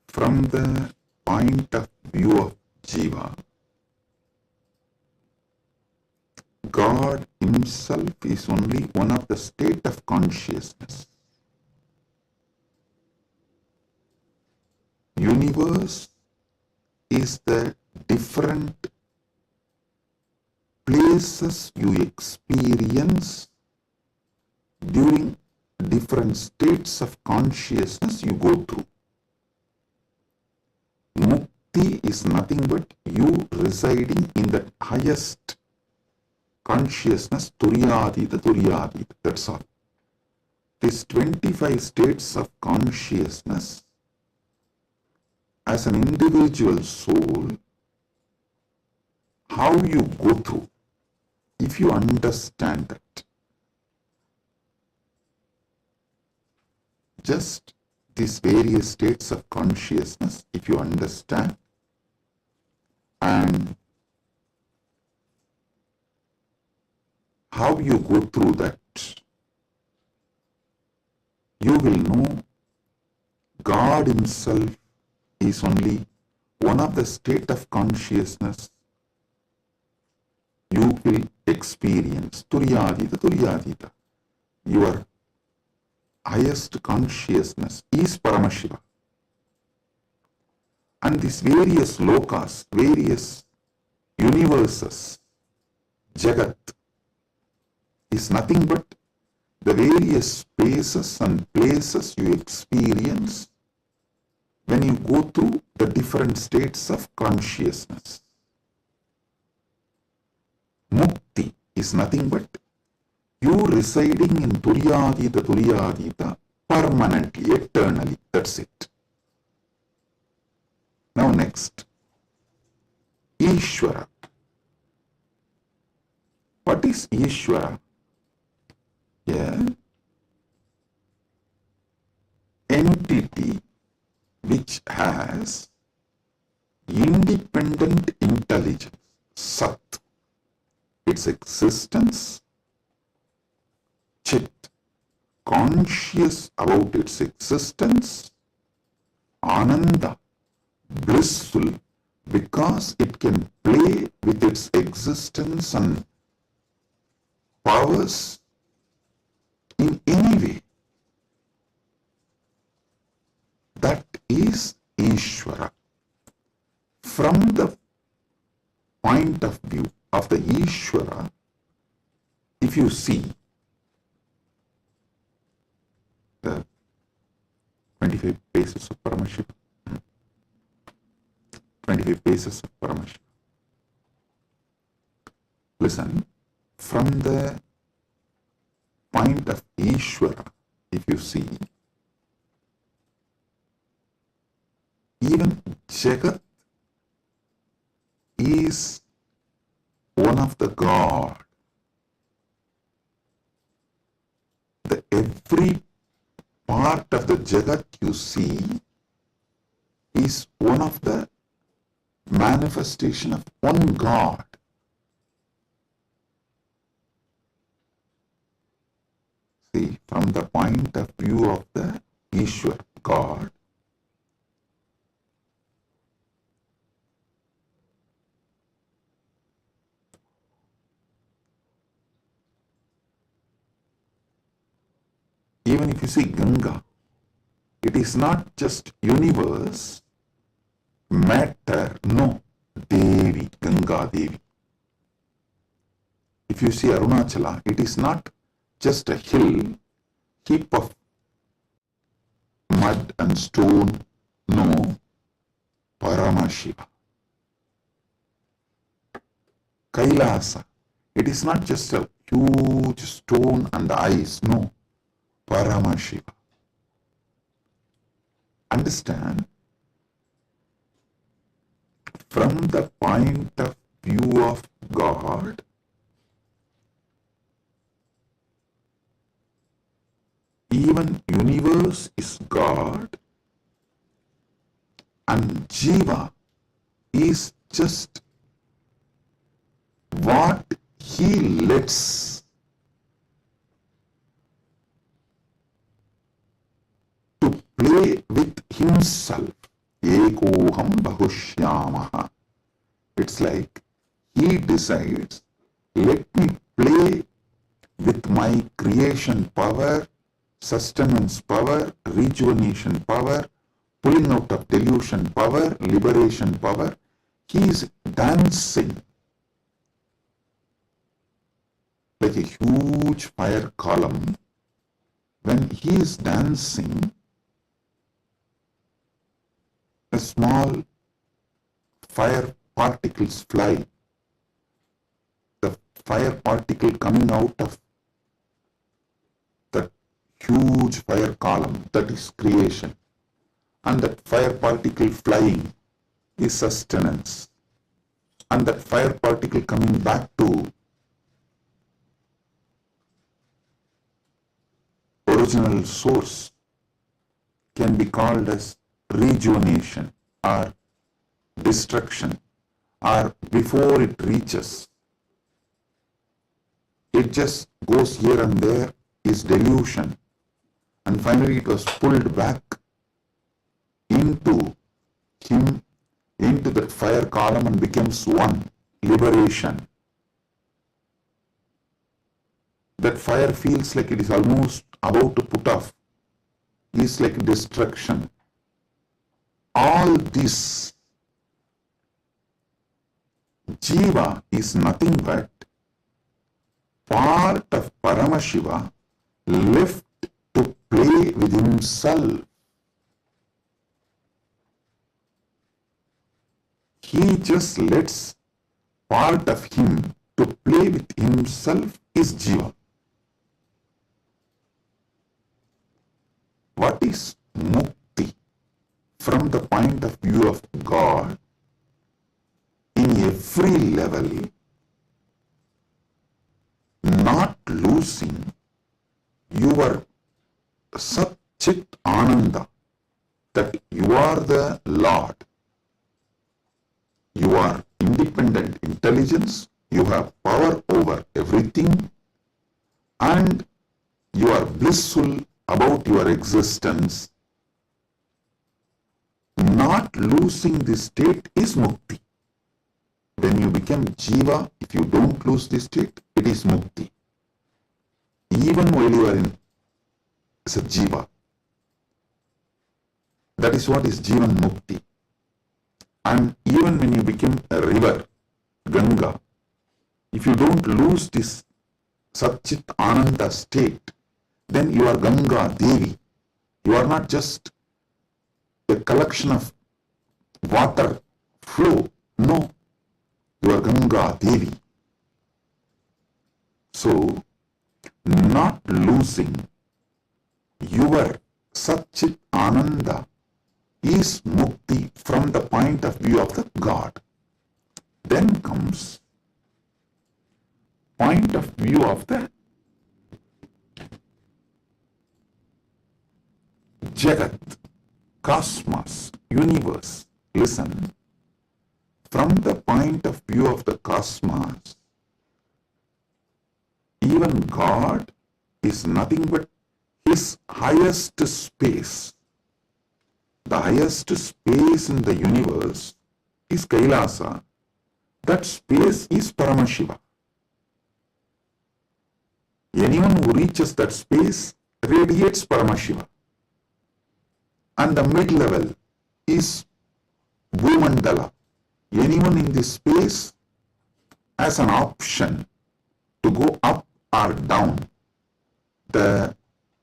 From the point of view of Jiva, God himself is only one of the state of consciousness. Universe is the different places you experience during different states of consciousness you go through. Mukti is nothing but you residing in the highest consciousness, Turyadita, that's all. These 25 states of consciousness, as an individual soul, how you go through, if you understand that, just these various states of consciousness, if you understand, and how you go through that, you will know God himself is only one of the state of consciousness you will experience. Turyadita. Your highest consciousness is Paramashiva. And these various lokas, various universes, Jagat, is nothing but the various spaces and places you experience when you go through the different states of consciousness. Mukti is nothing but you residing in Turyadita permanently, eternally. That's it. Now next, Ishwara. What is Ishwara? Yeah. Entity which has independent intelligence, Sat, its existence, Chit, conscious about its existence, Ananda, blissful because it can play with its existence and powers in any way. That is Ishwara. From the point of view of the Ishwara, if you see the 25 paces of Paramashiva, 25 paces of Paramashiva. Listen, from the point of Ishwara, if you see, even Jagat is one of the God. The every part of the Jagat you see is one of the manifestation of one God. See, from the point of view of the Ishwar, God, even if you see Ganga, it is not just universe, matter, no, Devi, Ganga Devi. If you see Arunachala, it is not just a hill, heap of mud and stone, no, Paramashiva. Kailasa, it is not just a huge stone and ice, no, Paramashiva. Understand? From the point of view of God, even universe is God and Jiva is just what he lets to play with himself. Ekoham bahushyamaha. It's like he decides, let me play with my creation power, sustenance power, rejuvenation power, pulling out of delusion power, liberation power. He is dancing like a huge fire column. When he is dancing, a small fire particles fly. The fire particle coming out of that huge fire column, that is creation. And that fire particle flying is sustenance. And that fire particle coming back to original source can be called as rejuvenation or destruction, or before it reaches, it just goes here and there, is delusion, and finally it was pulled back into him, into that fire column, and becomes one, liberation. That fire feels like it is almost about to put off, is like destruction. All this Jiva is nothing but part of Paramashiva left to play with himself. He just lets part of him to play with himself is Jiva. What is mukti from the point of view of God? In every level, not losing your Sat-Chit Ananda, that you are the Lord. You are independent intelligence, you have power over everything, and you are blissful about your existence. Not losing this state is mukti. When you become Jiva, if you don't lose this state, it is mukti. Even while you are in as a Jiva. That is what is Jivan Mukti. And even when you become a river, Ganga, if you don't lose this Satchit Ananda state, then you are Ganga Devi. You are not just a collection of water flow. No. You are Ganga Devi. So, not losing your Satchit Ananda is mukti from the point of view of the God. Then comes point of view of the Jagat, cosmos, universe. Listen. From the point of view of the cosmos, even God is nothing but his highest space. The highest space in the universe is Kailasa. That space is Paramashiva. Anyone who reaches that space radiates Paramashiva. And the mid-level is Bhumandala. Anyone in this space has an option to go up or down. The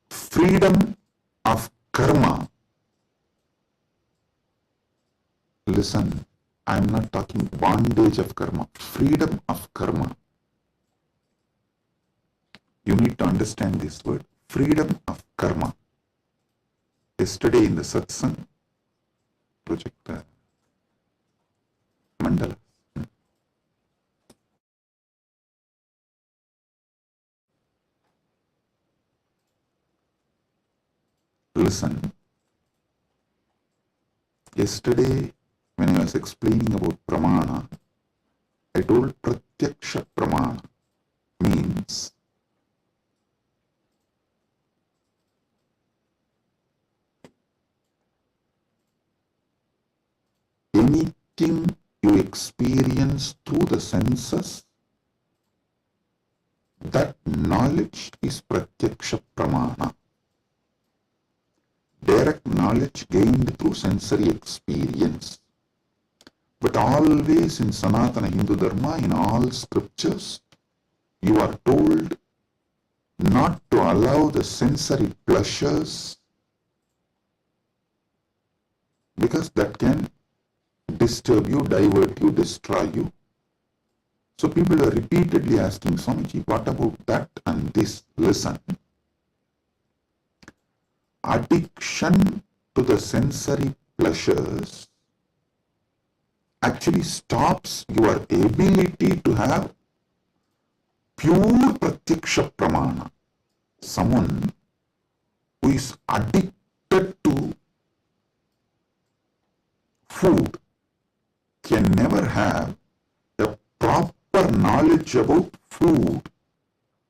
freedom of karma. Listen, I am not talking bondage of karma, freedom of karma. You need to understand this word, freedom of karma. Yesterday in the Satsang project mandala, listen. Yesterday when I was explaining about pramana, I told pratyaksha pramana means anything you experience through the senses, that knowledge is pratyaksha pramana. Direct knowledge gained through sensory experience. But always in Sanatana Hindu Dharma, in all scriptures, you are told not to allow the sensory pleasures, because that can disturb you, divert you, destroy you. So people are repeatedly asking, Swamiji, what about that and this? Listen. Addiction to the sensory pleasures actually stops your ability to have pure pratyaksha pramana. Someone who is addicted to food can never have a proper knowledge about food.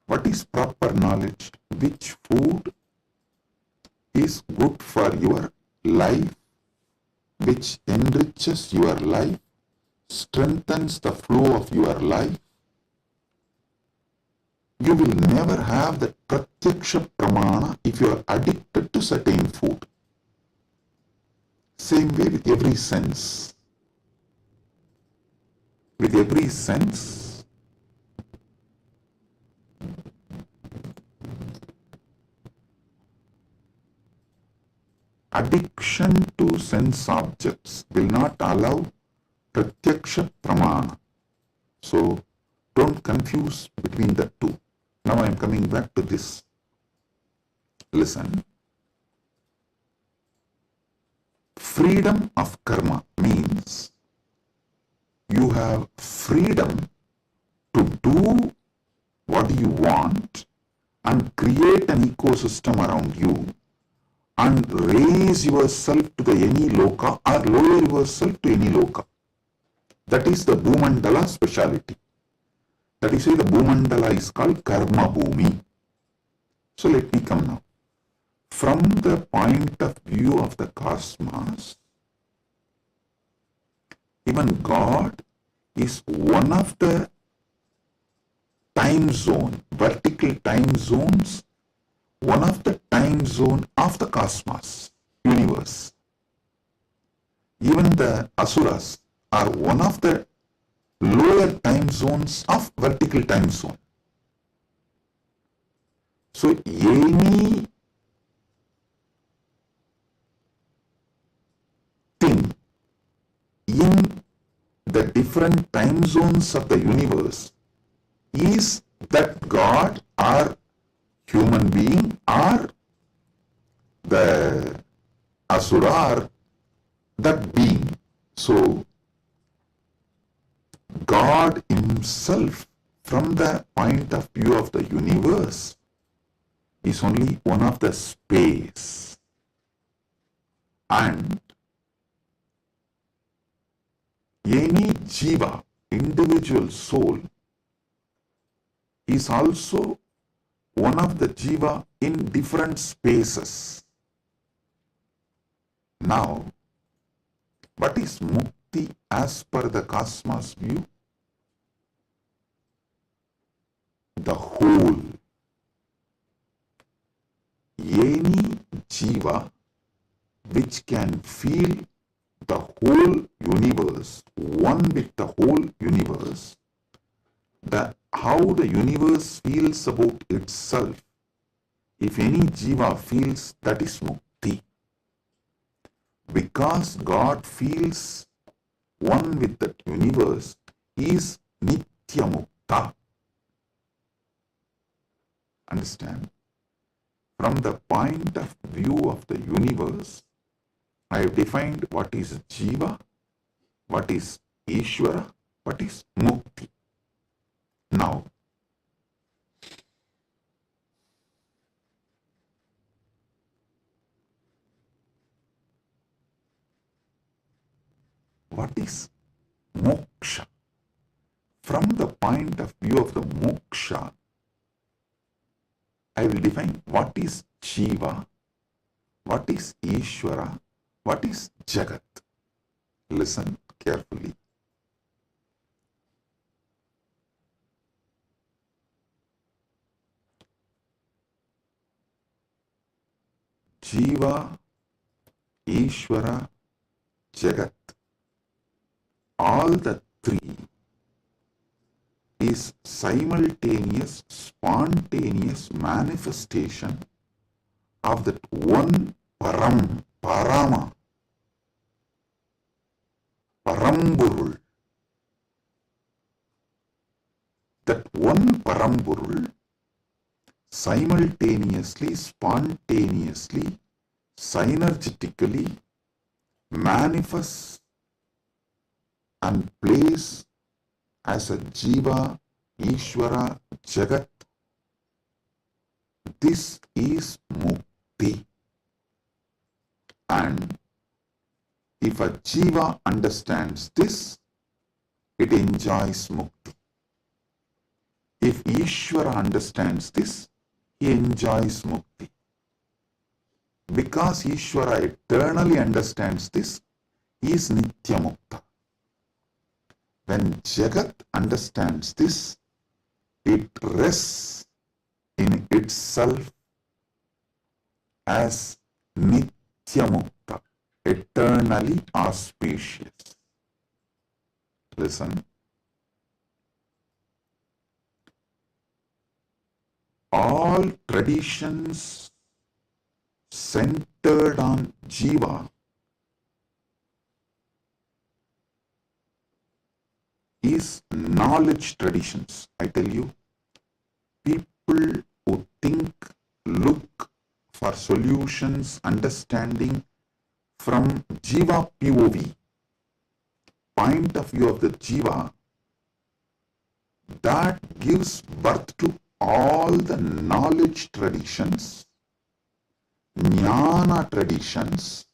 What is proper knowledge? Which food is good for your life, which enriches your life, strengthens the flow of your life. You will never have the pratyaksha pramana if you are addicted to certain food. Same way with every sense. With every sense, addiction to sense objects will not allow pratyaksha pramana. So don't confuse between the two. Now I am coming back to this. Listen. Freedom of karma means you have freedom to do what you want and create an ecosystem around you and raise yourself to the any loka or lower yourself to any loka. That is the Bhumandala speciality. That is why the Bhumandala is called Karma Bhumi. So let me come now. From the point of view of the cosmos, even God is one of the time zone, vertical time zones, one of the time zone of the cosmos, universe. Even the asuras are one of the lower time zones of vertical time zone. So any thing in the different time zones of the universe is that God or human being or the asura or that being. So God himself, from the point of view of the universe, is only one of the space. And any jiva, individual soul, is also one of the jiva in different spaces. Now, what is mukti as per the cosmos view? The whole. Any jiva which can feel the whole universe, one with the whole universe, how the universe feels about itself, if any jiva feels, that is mukti. Because God feels one with the universe, he is nitya mukta. Understand? From the point of view of the universe, I have defined what is Jiva, what is Ishwara, what is Mukti. Now, what what is moksha? From the point of view of the moksha, I will define what is Jiva, what is Ishwara, what is Jagat. Listen carefully. Jiva, Ishwara, Jagat, all the three is simultaneous, spontaneous manifestation of that one Param, Parama, Paramburul. That one Paramburul simultaneously, spontaneously, synergetically manifests and plays as a Jiva, Ishwara, Jagat. This is Mukti. And if a Jiva understands this, it enjoys Mukti. If Ishwara understands this, he enjoys Mukti. Because Ishwara eternally understands this, he is Nitya Mukta. When Jagat understands this, it rests in itself as Nitya Mukta, eternally auspicious. Listen. All traditions centered on Jiva is knowledge traditions. I tell you, people who think, look for solutions, understanding from Jiva POV, point of view of the Jiva, that gives birth to all the knowledge traditions, jnana traditions,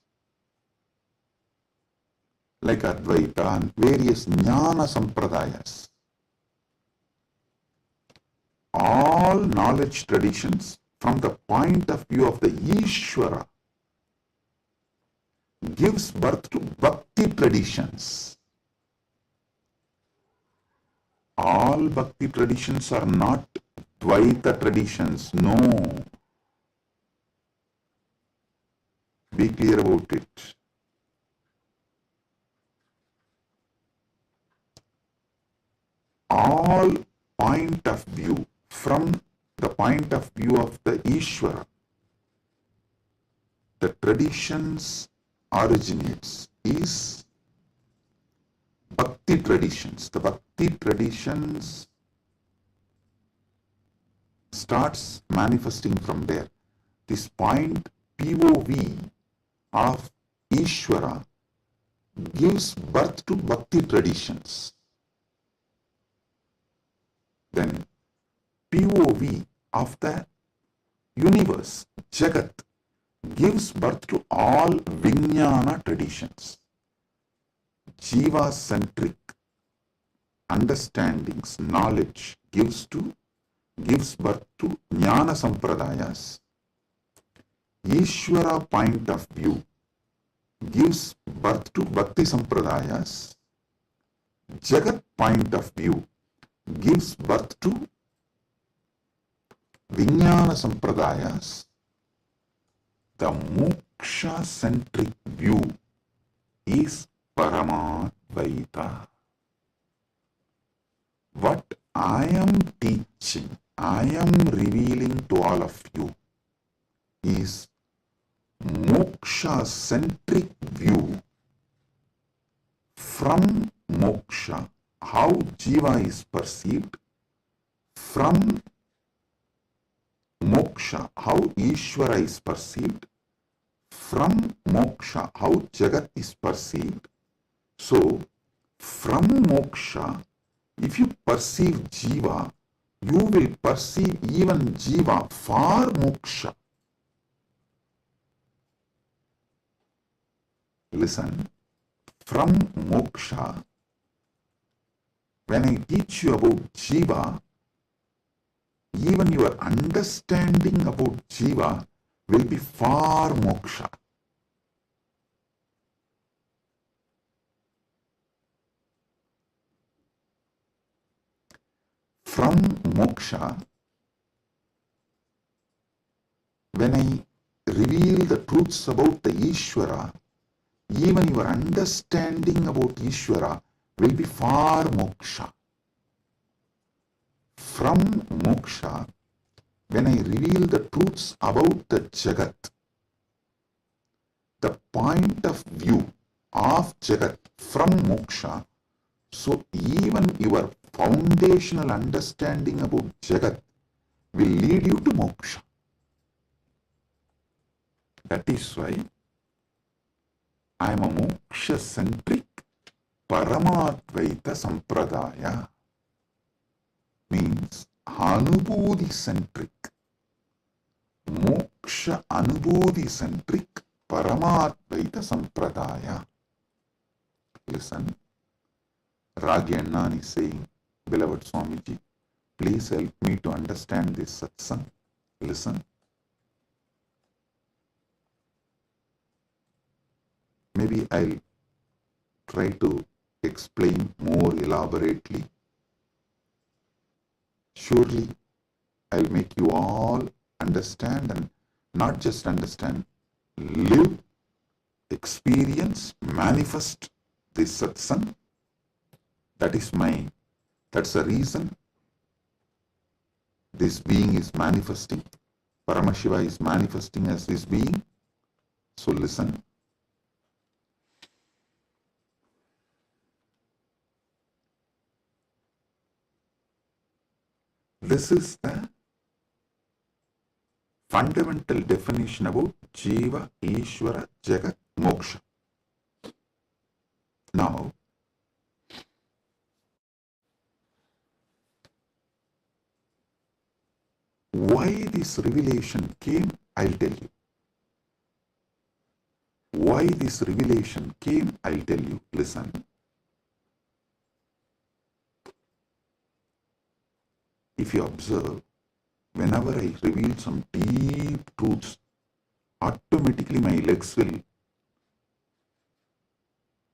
like Advaita and various jnana sampradayas. All knowledge traditions from the point of view of the Ishwara gives birth to bhakti traditions. All bhakti traditions are not Dvaita traditions, no. Be clear about it. All point of view from the point of view of the Ishwara, the traditions originates is Bhakti traditions. The Bhakti traditions starts manifesting from there. This point POV of Ishwara gives birth to Bhakti traditions. Then POV of the universe, Jagat, gives birth to all Vijnana traditions. Jiva-centric understandings, knowledge gives birth to Jnana Sampradayas. Ishwara point of view gives birth to Bhakti Sampradayas. Jagat point of view gives birth to Vijnana Sampradayas. The moksha-centric view is Paramadvaita. What I am teaching, I am revealing to all of you is moksha-centric view. From moksha, how Jiva is perceived. From moksha, how Ishwara is perceived. From moksha, how Jagat is perceived. So, from moksha, if you perceive Jiva, you will perceive even Jiva for moksha. Listen, from moksha, when I teach you about Jiva, even your understanding about Jiva will be far moksha. From moksha, when I reveal the truths about the Ishwara, even your understanding about Ishwara will be far moksha. From moksha, when I reveal the truths about the Jagat, the point of view of Jagat from moksha, so even your foundational understanding about Jagat will lead you to moksha. That is why I am a moksha-centric Paramadvaita Sampradaya. Means Anubodhi-centric, Moksha Anubodhi-centric Paramadvaita Sampradaya. Listen, Ragi Annan is saying, beloved Swamiji, please help me to understand this satsang. Listen. Maybe I'll try to explain more elaborately. Surely I'll make you all understand, and not just understand, live, experience, manifest this satsang. That's the reason this being is manifesting. Paramashiva is manifesting as this being. So listen. This is the fundamental definition about Jiva, Ishwara, Jagat, Moksha. Now, why this revelation came, I'll tell you. Why this revelation came, I'll tell you. Listen. If you observe, whenever I reveal some deep truths, automatically my legs will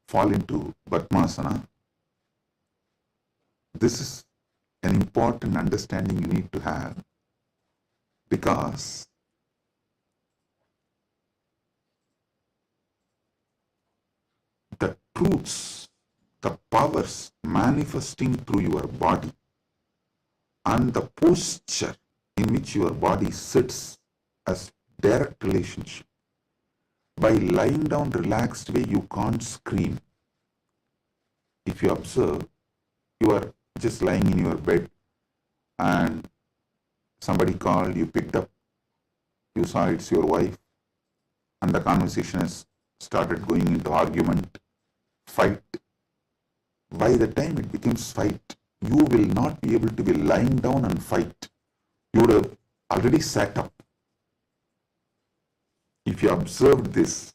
fall into Padmasana. This is an important understanding you need to have, because the truths, the powers manifesting through your body, and the posture in which your body sits as direct relationship. By lying down relaxed way, you can't scream. If you observe, you are just lying in your bed and somebody called, you picked up, you saw it's your wife, and the conversation has started going into argument, fight. By the time it becomes fight, you will not be able to be lying down and fight. You would have already sat up. If you observed this,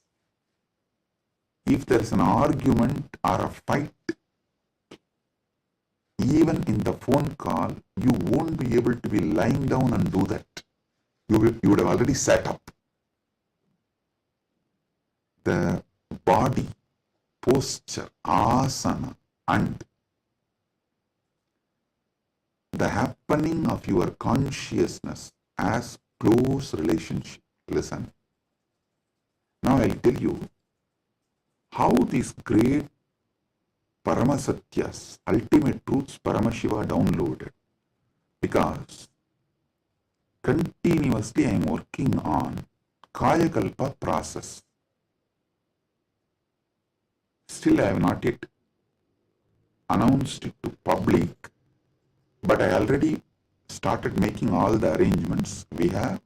if there is an argument or a fight, even in the phone call, you won't be able to be lying down and do that. You would have already sat up. The body, posture, asana, and the happening of your consciousness as close relationship. Listen. Now I'll tell you how these great Paramasatyas, ultimate truths, Paramashiva downloaded. Because continuously I am working on Kayakalpa process. Still I have not yet announced it to public, but I already started making all the arrangements. We have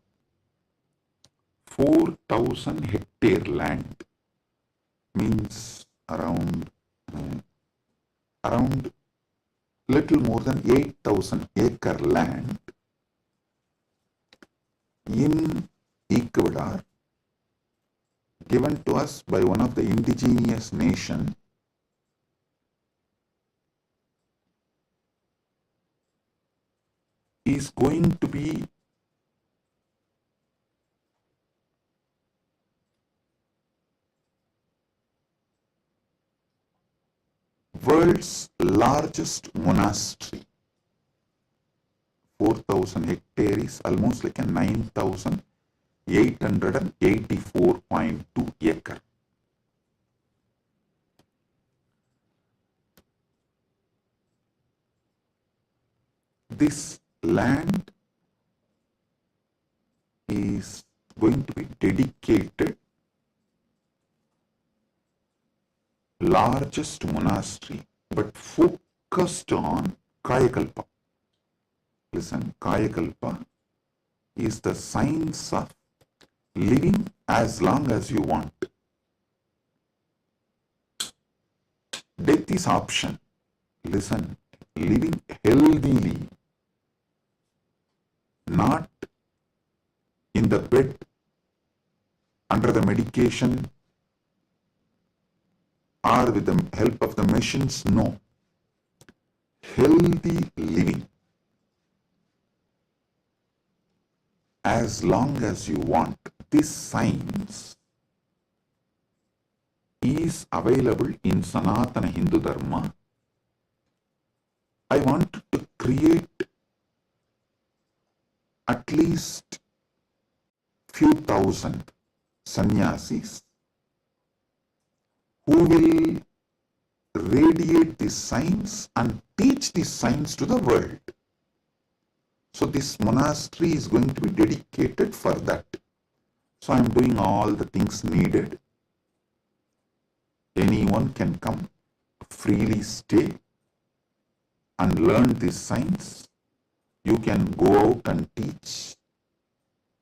4,000 hectare land, means around little more than 8,000 acre land in Ecuador, given to us by one of the indigenous nation is going to be world's largest monastery. 4,000 hectares, almost like a 9,884.2 acre. This land is going to be dedicated largest monastery, but focused on Kayakalpa. Listen, Kayakalpa is the science of living as long as you want. Death is option. Listen, living healthily, not in the bed, under the medication, or with the help of the machines. No. Healthy living as long as you want. This science is available in Sanatana Hindu Dharma. I want to create at least few thousand sannyasis who will radiate this science and teach this science to the world. So this monastery is going to be dedicated for that. So I am doing all the things needed. Anyone can come, freely stay and learn this science. You can go out and teach,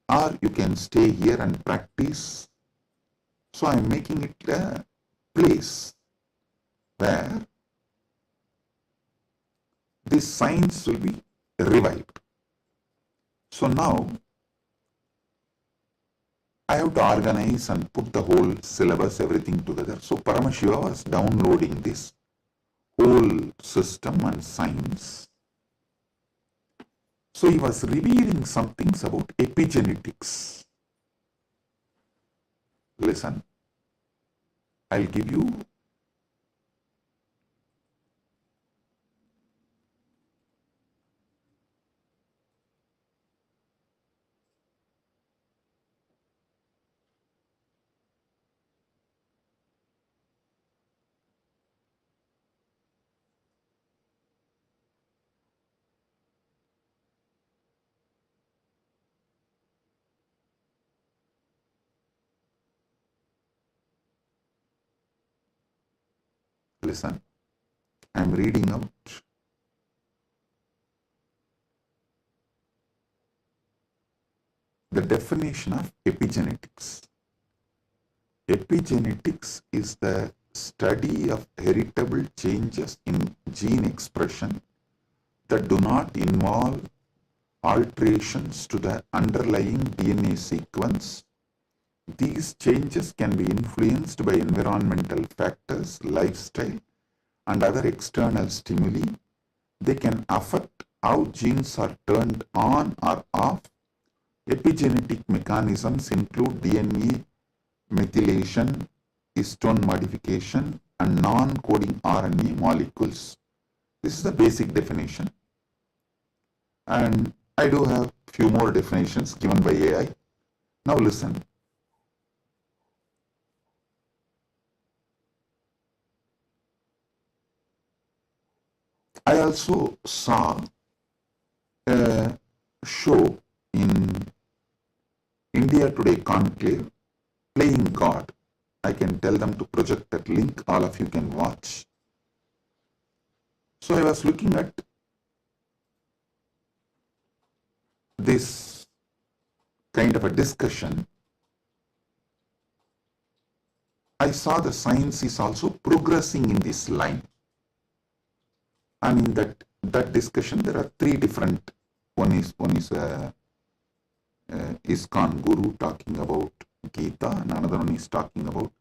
or you can stay here and practice. So I am making it a place where this science will be revived. So now I have to organize and put the whole syllabus, everything together. So Paramashiva was downloading this whole system and science. So he was revealing some things about epigenetics. Listen, I'll give you listen, I'm reading out the definition of epigenetics. Epigenetics is the study of heritable changes in gene expression that do not involve alterations to the underlying DNA sequence. These changes can be influenced by environmental factors, lifestyle, and other external stimuli. They can affect how genes are turned on or off. Epigenetic mechanisms include DNA methylation, histone modification, and non-coding RNA molecules. This is the basic definition. And I do have few more definitions given by AI. Now listen. I also saw a show in India Today Conclave, Playing God. I can tell them to project that link, all of you can watch. So I was looking at this kind of a discussion. I saw the science is also progressing in this line. And in that discussion, there are three different. One is ISKCON Guru talking about Gita, and another one is talking about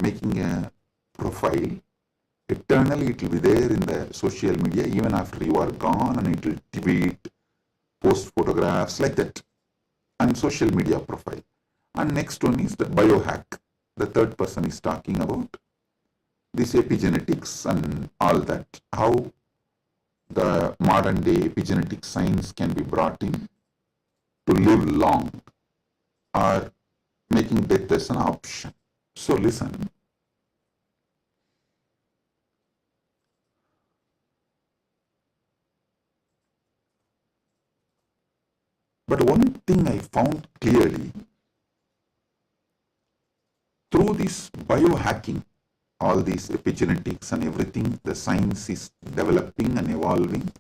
making a profile. Eternally, it will be there in the social media, even after you are gone, and it will tweet post photographs like that, and social media profile. And next one is the biohack. The third person is talking about this epigenetics and all that, how the modern day epigenetic science can be brought in to live long or making death as an option. So listen. But one thing I found clearly through this biohacking, all these epigenetics and everything, the science is developing and evolving.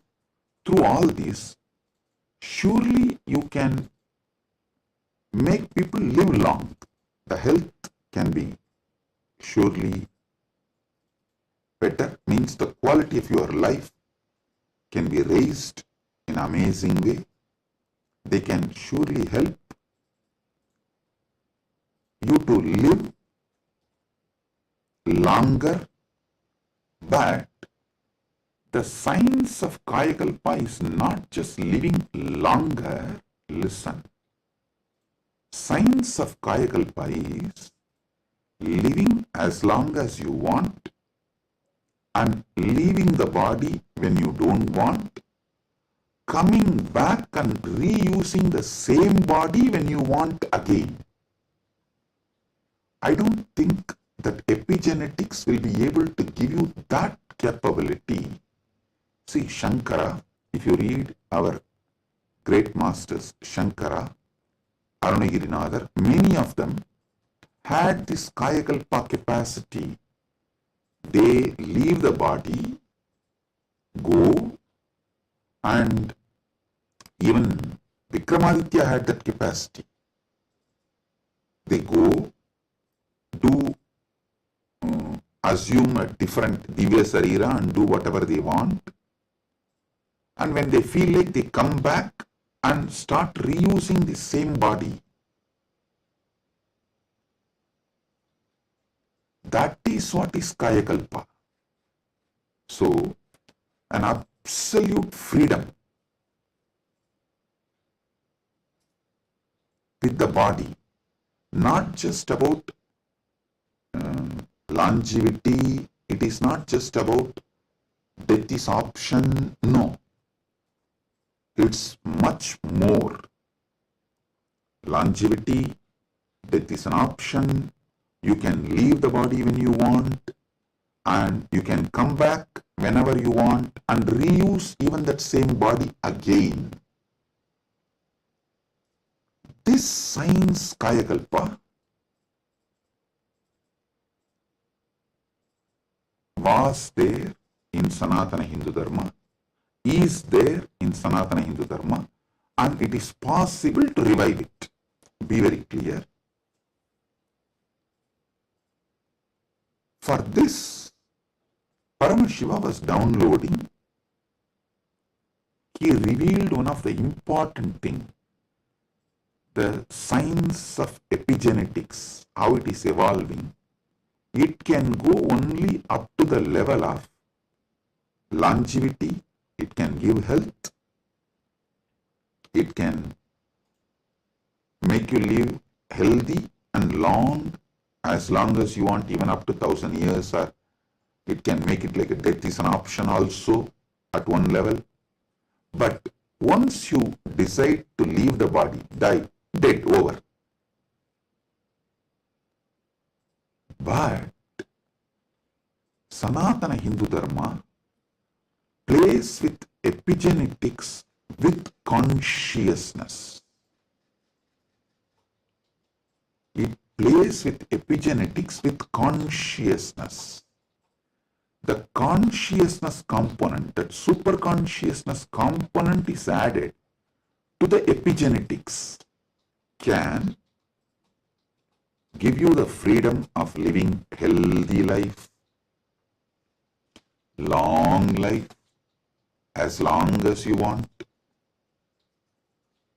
Through all this, surely you can make people live long. The health can be surely better, means the quality of your life can be raised in an amazing way. They can surely help you to live longer, but the science of Kayakalpa is not just living longer. Listen. Science of Kayakalpa is living as long as you want and leaving the body when you don't want, coming back and reusing the same body when you want again. I don't think that epigenetics will be able to give you that capability. See, Shankara, if you read our great masters, Shankara, Arunagirinadar, many of them had this Kayakalpa capacity. They leave the body, go, and even Vikramaditya had that capacity. They go, do, assume a different Divya Sarira and do whatever they want. And when they feel like, they come back and start reusing the same body. That is what is Kayakalpa. So, an absolute freedom with the body, not just about longevity, it is not just about death is option, no. It's much more. Longevity, death is an option, you can leave the body when you want, and you can come back whenever you want and reuse even that same body again. This science, Kayakalpa, was there in Sanatana Hindu Dharma, is there in Sanatana Hindu Dharma, and it is possible to revive it. Be very clear. For this, Paramashiva was downloading. He revealed one of the important things, the science of epigenetics, how it is evolving. It can go only up to the level of longevity, it can give health, it can make you live healthy and long as you want, even up to 1,000 years, or it can make it like a death is an option also at one level. But once you decide to leave the body, die, dead, over. But Sanatana Hindu Dharma plays with epigenetics with consciousness. It plays with epigenetics with consciousness. The consciousness component, that super consciousness component is added to the epigenetics, can give you the freedom of living healthy life, long life, as long as you want.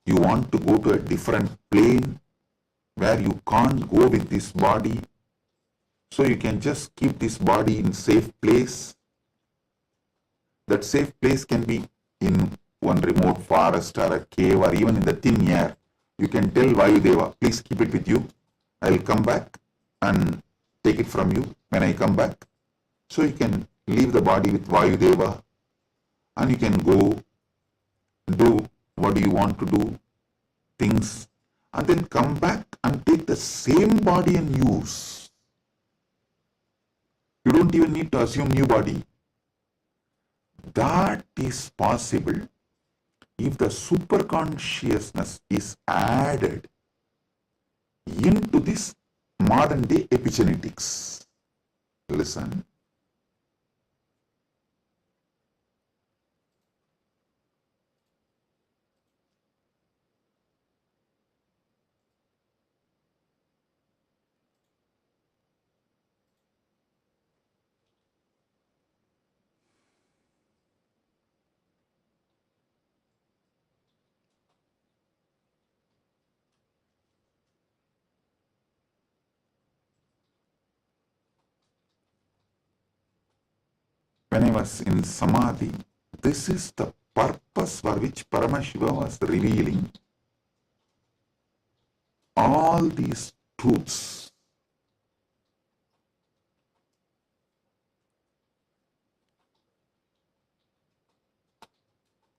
You want to go to a different plane where you can't go with this body, so you can just keep this body in safe place. That safe place can be in one remote forest or a cave or even in the thin air, you can tell Vayudeva, please keep it with you. I will come back and take it from you when I come back. So you can leave the body with Vayudeva and you can go do what you want to do, things, and then come back and take the same body and use. You don't even need to assume new body. That is possible if the superconsciousness is added into this modern day epigenetics. Listen. When I was in Samadhi, this is the purpose for which Paramashiva was revealing all these truths.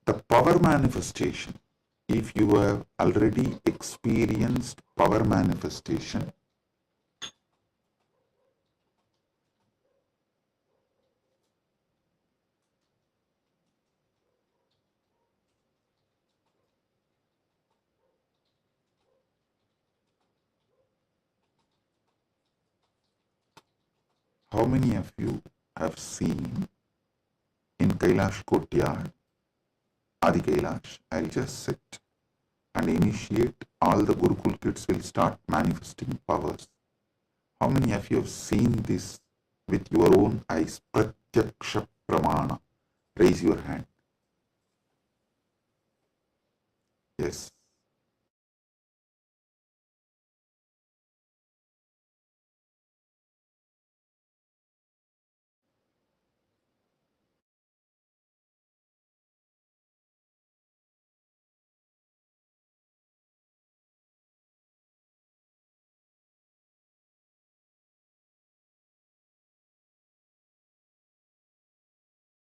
The power manifestation, if you have already experienced power manifestation, how many of you have seen in Kailash courtyard, Adi Kailash, I'll just sit and initiate, all the Gurukul kids will start manifesting powers. How many of you have seen this with your own eyes? Pratyaksha Pramana. Raise your hand. Yes.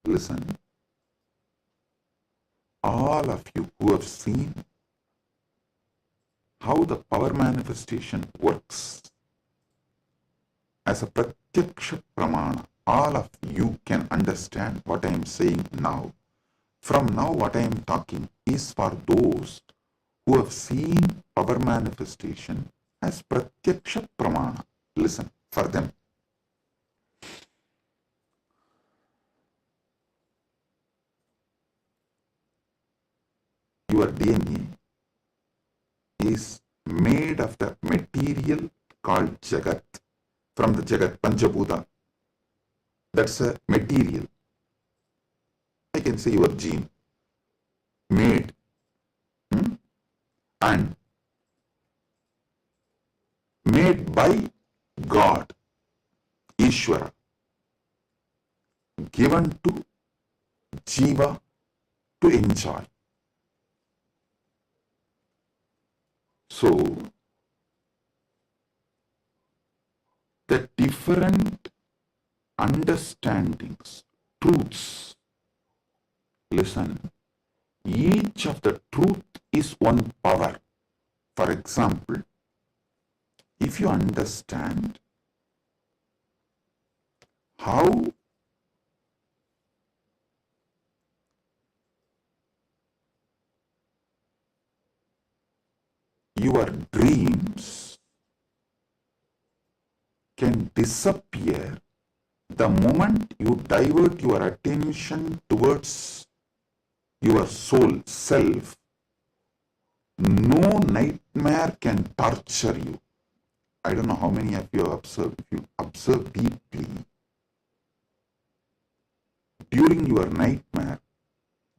Listen. All of you who have seen how the power manifestation works as a pratyaksha pramana, all of you can understand what I am saying now. From now, what I am talking is for those who have seen power manifestation as pratyaksha pramana. Listen, for them. Your DNA is made of the material called Jagat, from the Jagat, Panchabhuta. That's a material. I can say your gene, made, and made by God, Ishwara, given to Jiva to enjoy. So, the different understandings, truths, listen, each of the truth is one power. For example, if you understand how your dreams can disappear the moment you divert your attention towards your soul, self, no nightmare can torture you. I don't know how many of you have observed. If you observe deeply, during your nightmare,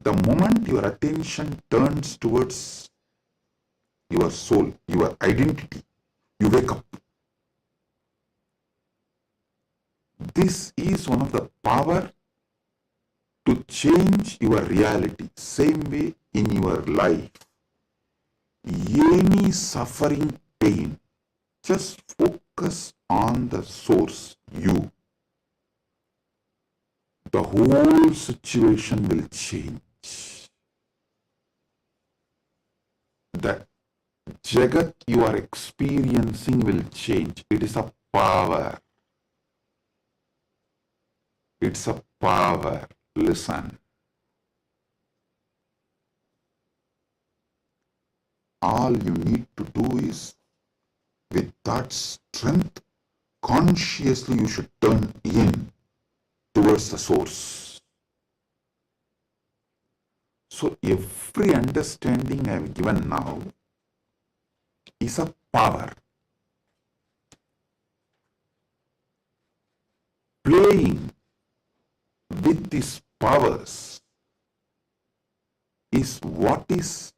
the moment your attention turns towards your soul, your identity, you wake up. This is one of the power to change your reality. Same way in your life, any suffering, pain, just focus on the source, you. The whole situation will change. The Jagat you are experiencing will change. It is a power. It's a power. Listen. All you need to do is, with that strength, consciously you should turn in towards the source. So every understanding I have given now is a power. Playing with these powers is what is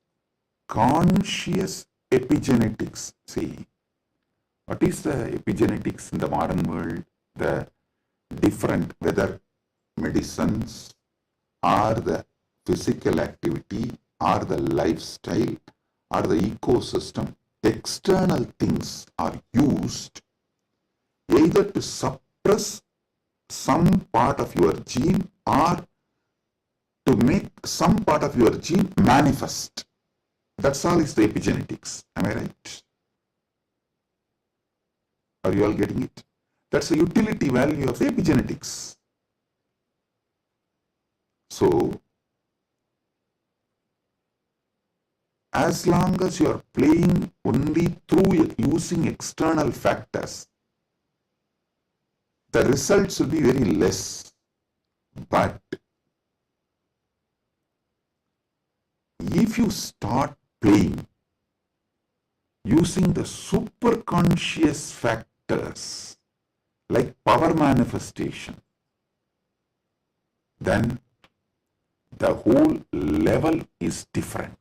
conscious epigenetics. See, what is the epigenetics in the modern world? The different, whether medicines or the physical activity or the lifestyle or the ecosystem, external things are used either to suppress some part of your gene or to make some part of your gene manifest. That's all is the epigenetics. Am I right? Are you all getting it? That's the utility value of the epigenetics. So, as long as you are playing only through using external factors, the results will be very less. But if you start playing using the superconscious factors like power manifestation, then the whole level is different.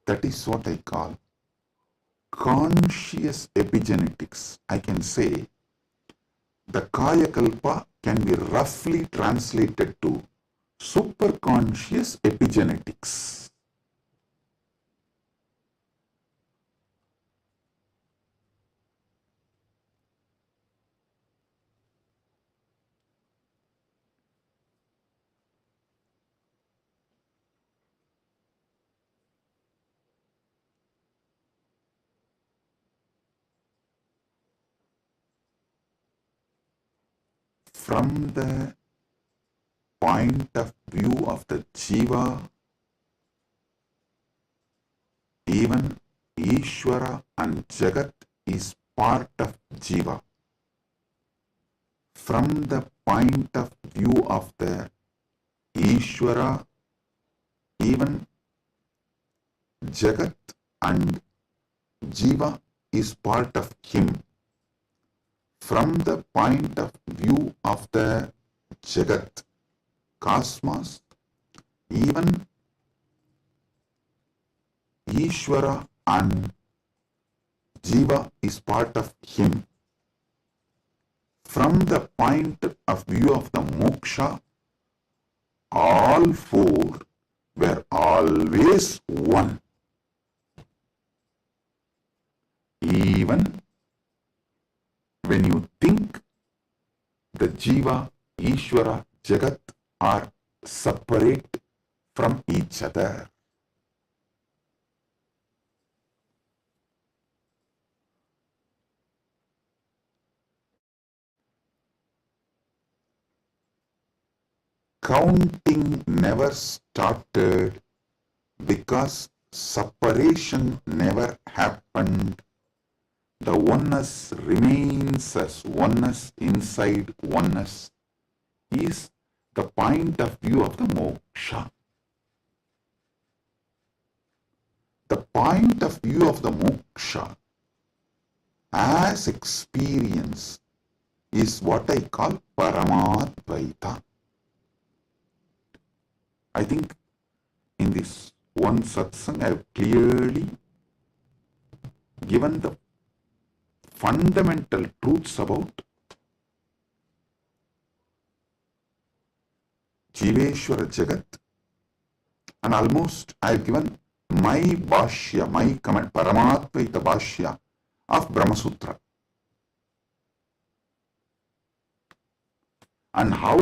That is what I call conscious epigenetics. I can say the Kaya Kalpa can be roughly translated to superconscious epigenetics. From the point of view of the Jiva, even Ishwara and Jagat is part of Jiva. From the point of view of the Ishwara, even Jagat and Jiva is part of him. From the point of view of the Jagat, cosmos, even Ishwara and Jiva is part of him. From the point of view of the moksha, all four were always one. Even when you think the Jiva, Ishwara, Jagat are separate from each other. Counting never started because separation never happened. The oneness remains as oneness inside oneness is the point of view of the moksha. The point of view of the moksha as experience is what I call Paramadvaita. I think in this one satsang, I have clearly given the fundamental truths about Jiveshwara Jagat, and almost I have given my bhashya, my comment, Paramatvaita bhashya of Brahma Sutra, and how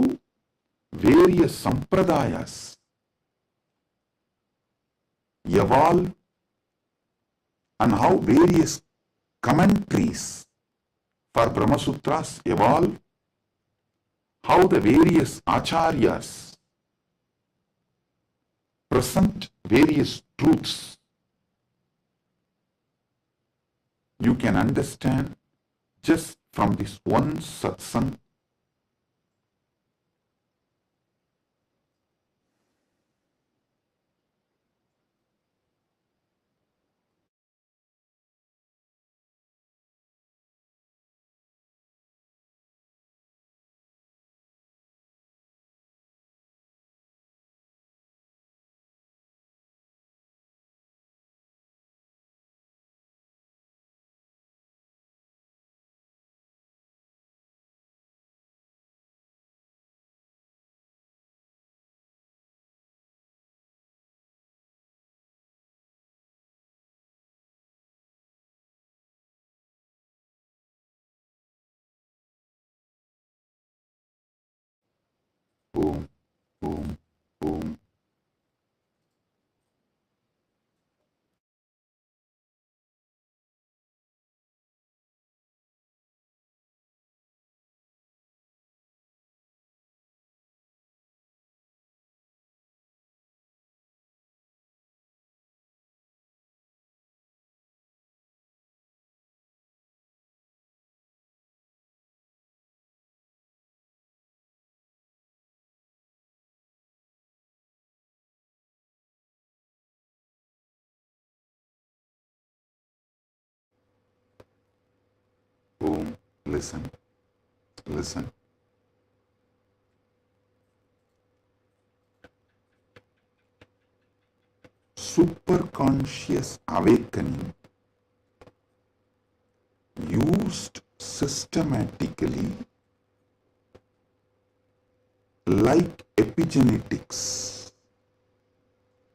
various sampradayas evolve, and how various commentaries for Brahma Sutras evolve, how the various acharyas present various truths. You can understand just from this one satsang. Boom, boom, boom. Boom. Listen, listen. Superconscious awakening used systematically like epigenetics.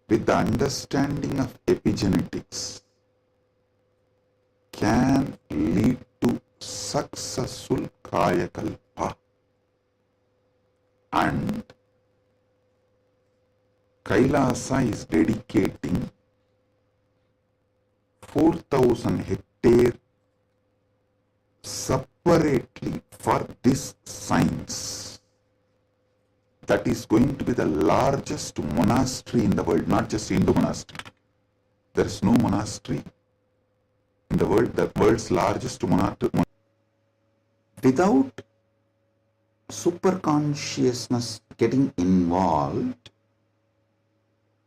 With the understanding of epigenetics can lead to successful kayakalpa, and Kailasa is dedicating 4,000 hectare separately for this science. That is going to be the largest monastery in the world, not just Hindu monastery. There is no monastery in the world, the world's largest monastery. Without superconsciousness getting involved,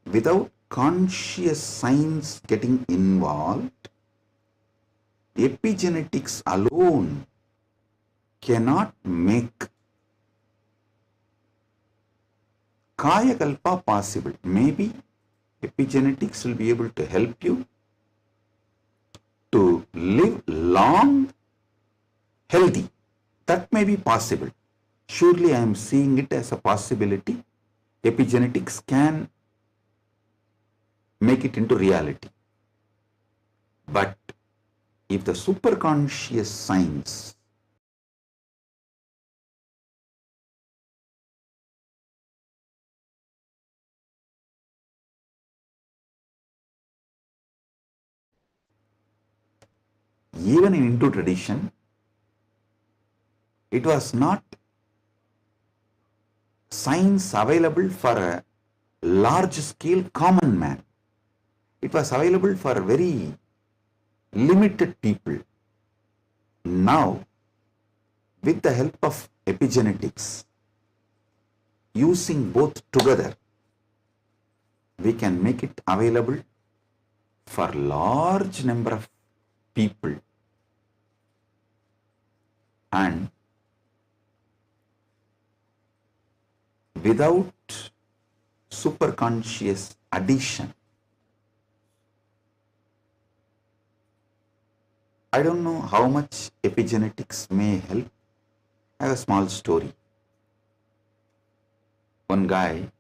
without conscious science getting involved, epigenetics alone cannot make Kayakalpa possible. Maybe epigenetics will be able to help you to live long, healthy. That may be possible. Surely I am seeing it as a possibility. Epigenetics can make it into reality. But if the superconscious science even in Hindu tradition, it was not science available for a large scale common man. It was available for very limited people. Now, with the help of epigenetics, using both together, we can make it available for large number of people. And without superconscious addition. I don't know how much epigenetics may help. I have a small story. One guy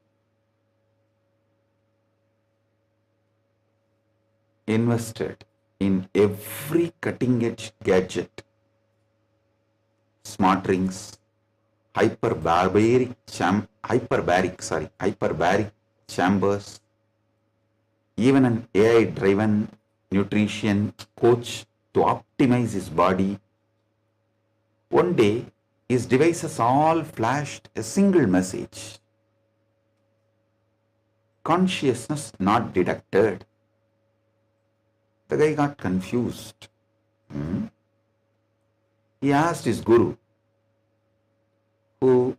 invested in every cutting edge gadget, smart rings, hyperbaric chambers, even an AI driven nutrition coach to optimize his body. One day, his devices all flashed a single message: consciousness not detected. The guy got confused. He asked his guru, who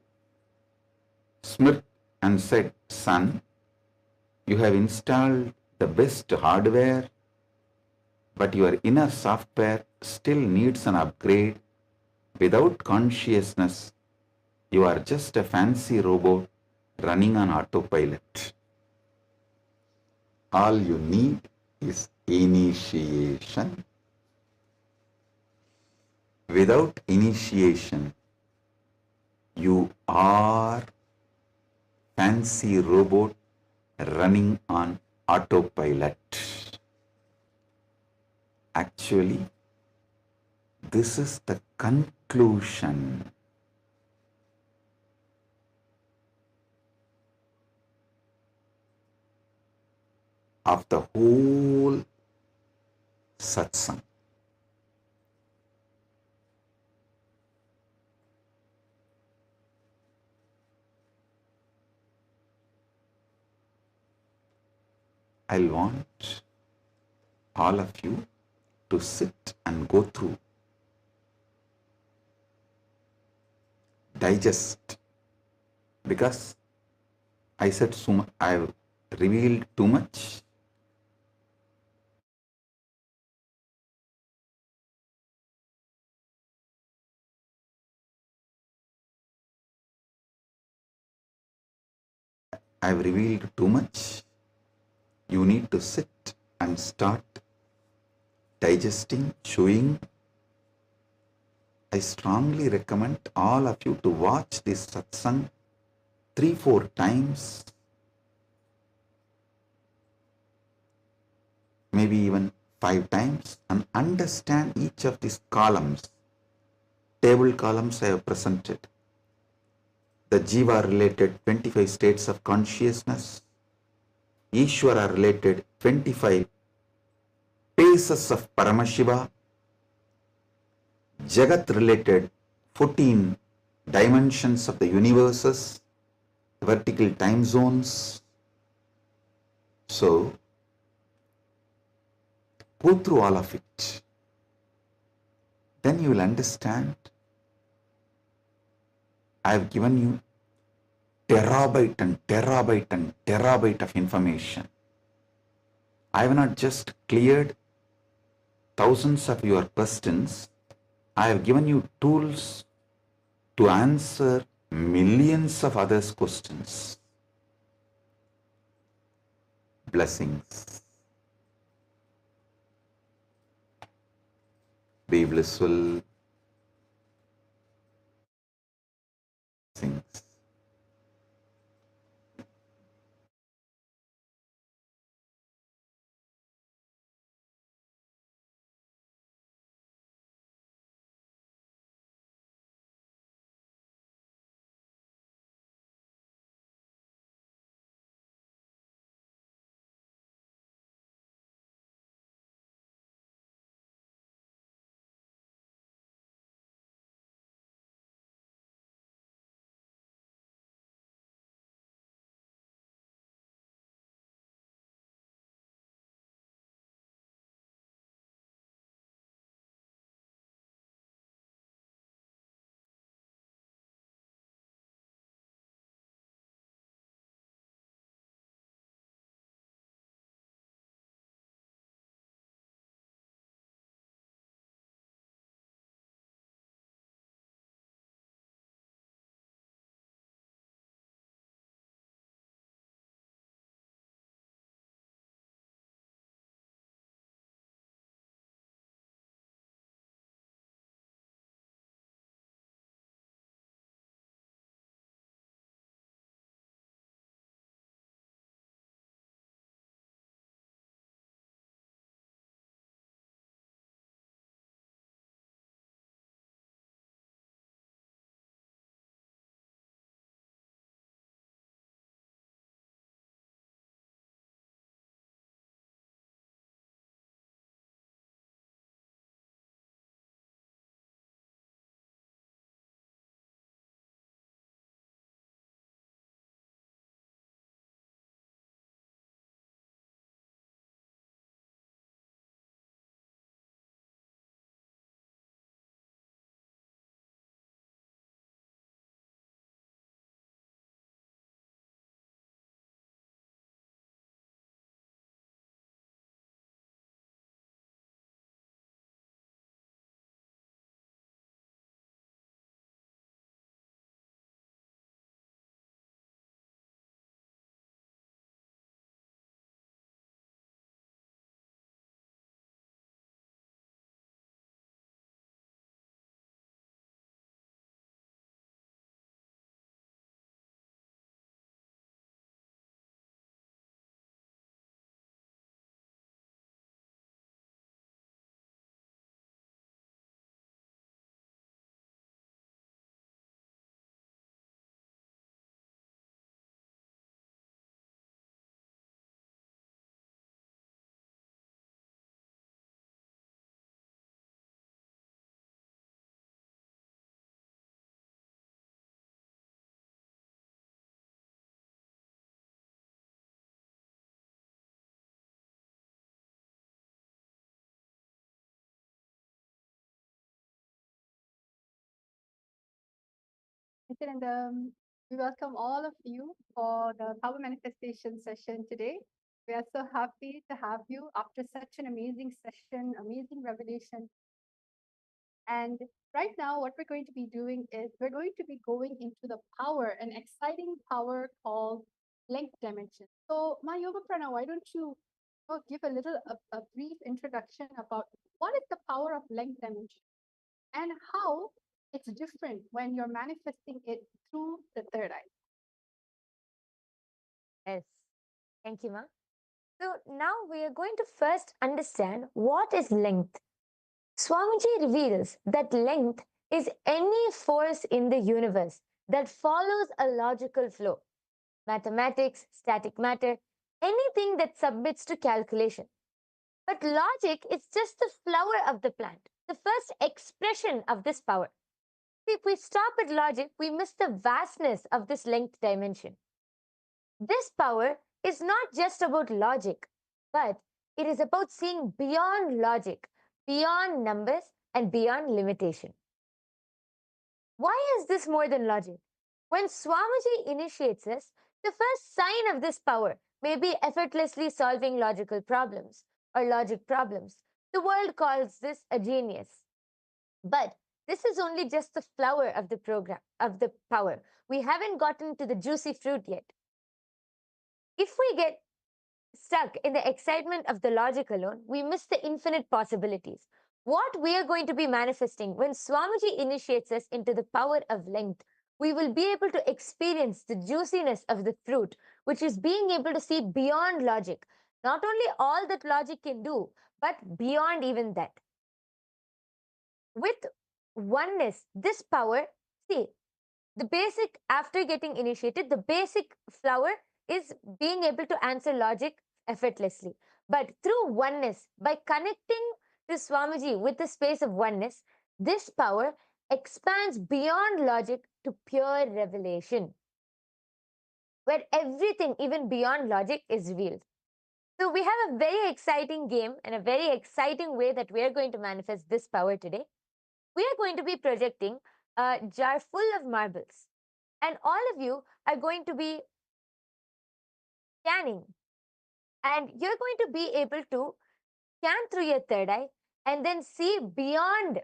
smirked and said, "Son, you have installed the best hardware, but your inner software still needs an upgrade. Without consciousness, you are just a fancy robot running on autopilot. All you need is initiation. Without initiation, you are fancy robot running on autopilot." Actually, this is the conclusion. Of the whole satsang. I'll want all of you to sit and go through, digest, because I said so much, I've revealed too much. I've revealed too much. You need to sit and start digesting, chewing. I strongly recommend all of you to watch this satsang 3-4 times, maybe even 5 times, and understand each of these columns. Table columns I have presented. The Jiva related 25 states of consciousness, Ishwara related 25 paces of Paramashiva, Jagat related 14 dimensions of the universes, vertical time zones. So, go through all of it. Then you will understand. I have given you terabyte and terabyte and terabyte of information. I have not just cleared thousands of your questions. I have given you tools to answer millions of others' questions. Blessings. Be blissful. Blessings. Nithyananda. We welcome all of you for the Power Manifestation session today. We are so happy to have you after such an amazing session, amazing revelation. And right now, what we're going to be doing is we're going to be going into the power, an exciting power called length dimension. So, my Yoga Prana, why don't you give a little, a brief introduction about what is the power of length dimension and how it's different when you're manifesting it through the third eye. Yes. Thank you, Ma. So now we are going to first understand what is length. Swamiji reveals that length is any force in the universe that follows a logical flow. Mathematics, static matter, anything that submits to calculation. But logic is just the flower of the plant, the first expression of this power. If we stop at logic, we miss the vastness of this length dimension. This power is not just about logic, but it is about seeing beyond logic, beyond numbers, and beyond limitation. Why is this more than logic? When Swamiji initiates us, the first sign of this power may be effortlessly solving logical problems or logic problems. The world calls this a genius. But this is only just the flower of the program, of the power. We haven't gotten to the juicy fruit yet. If we get stuck in the excitement of the logic alone, we miss the infinite possibilities. What we are going to be manifesting when Swamiji initiates us into the power of length, we will be able to experience the juiciness of the fruit, which is being able to see beyond logic. Not only all that logic can do, but beyond even that. With oneness, this power, see, the basic, after getting initiated, the basic flower is being able to answer logic effortlessly. But through oneness, by connecting to Swamiji with the space of oneness, this power expands beyond logic to pure revelation, where everything, even beyond logic, is revealed. So we have a very exciting game and a very exciting way that we are going to manifest this power today. We are going to be projecting a jar full of marbles, and all of you are going to be scanning, and you're going to be able to scan through your third eye and then see beyond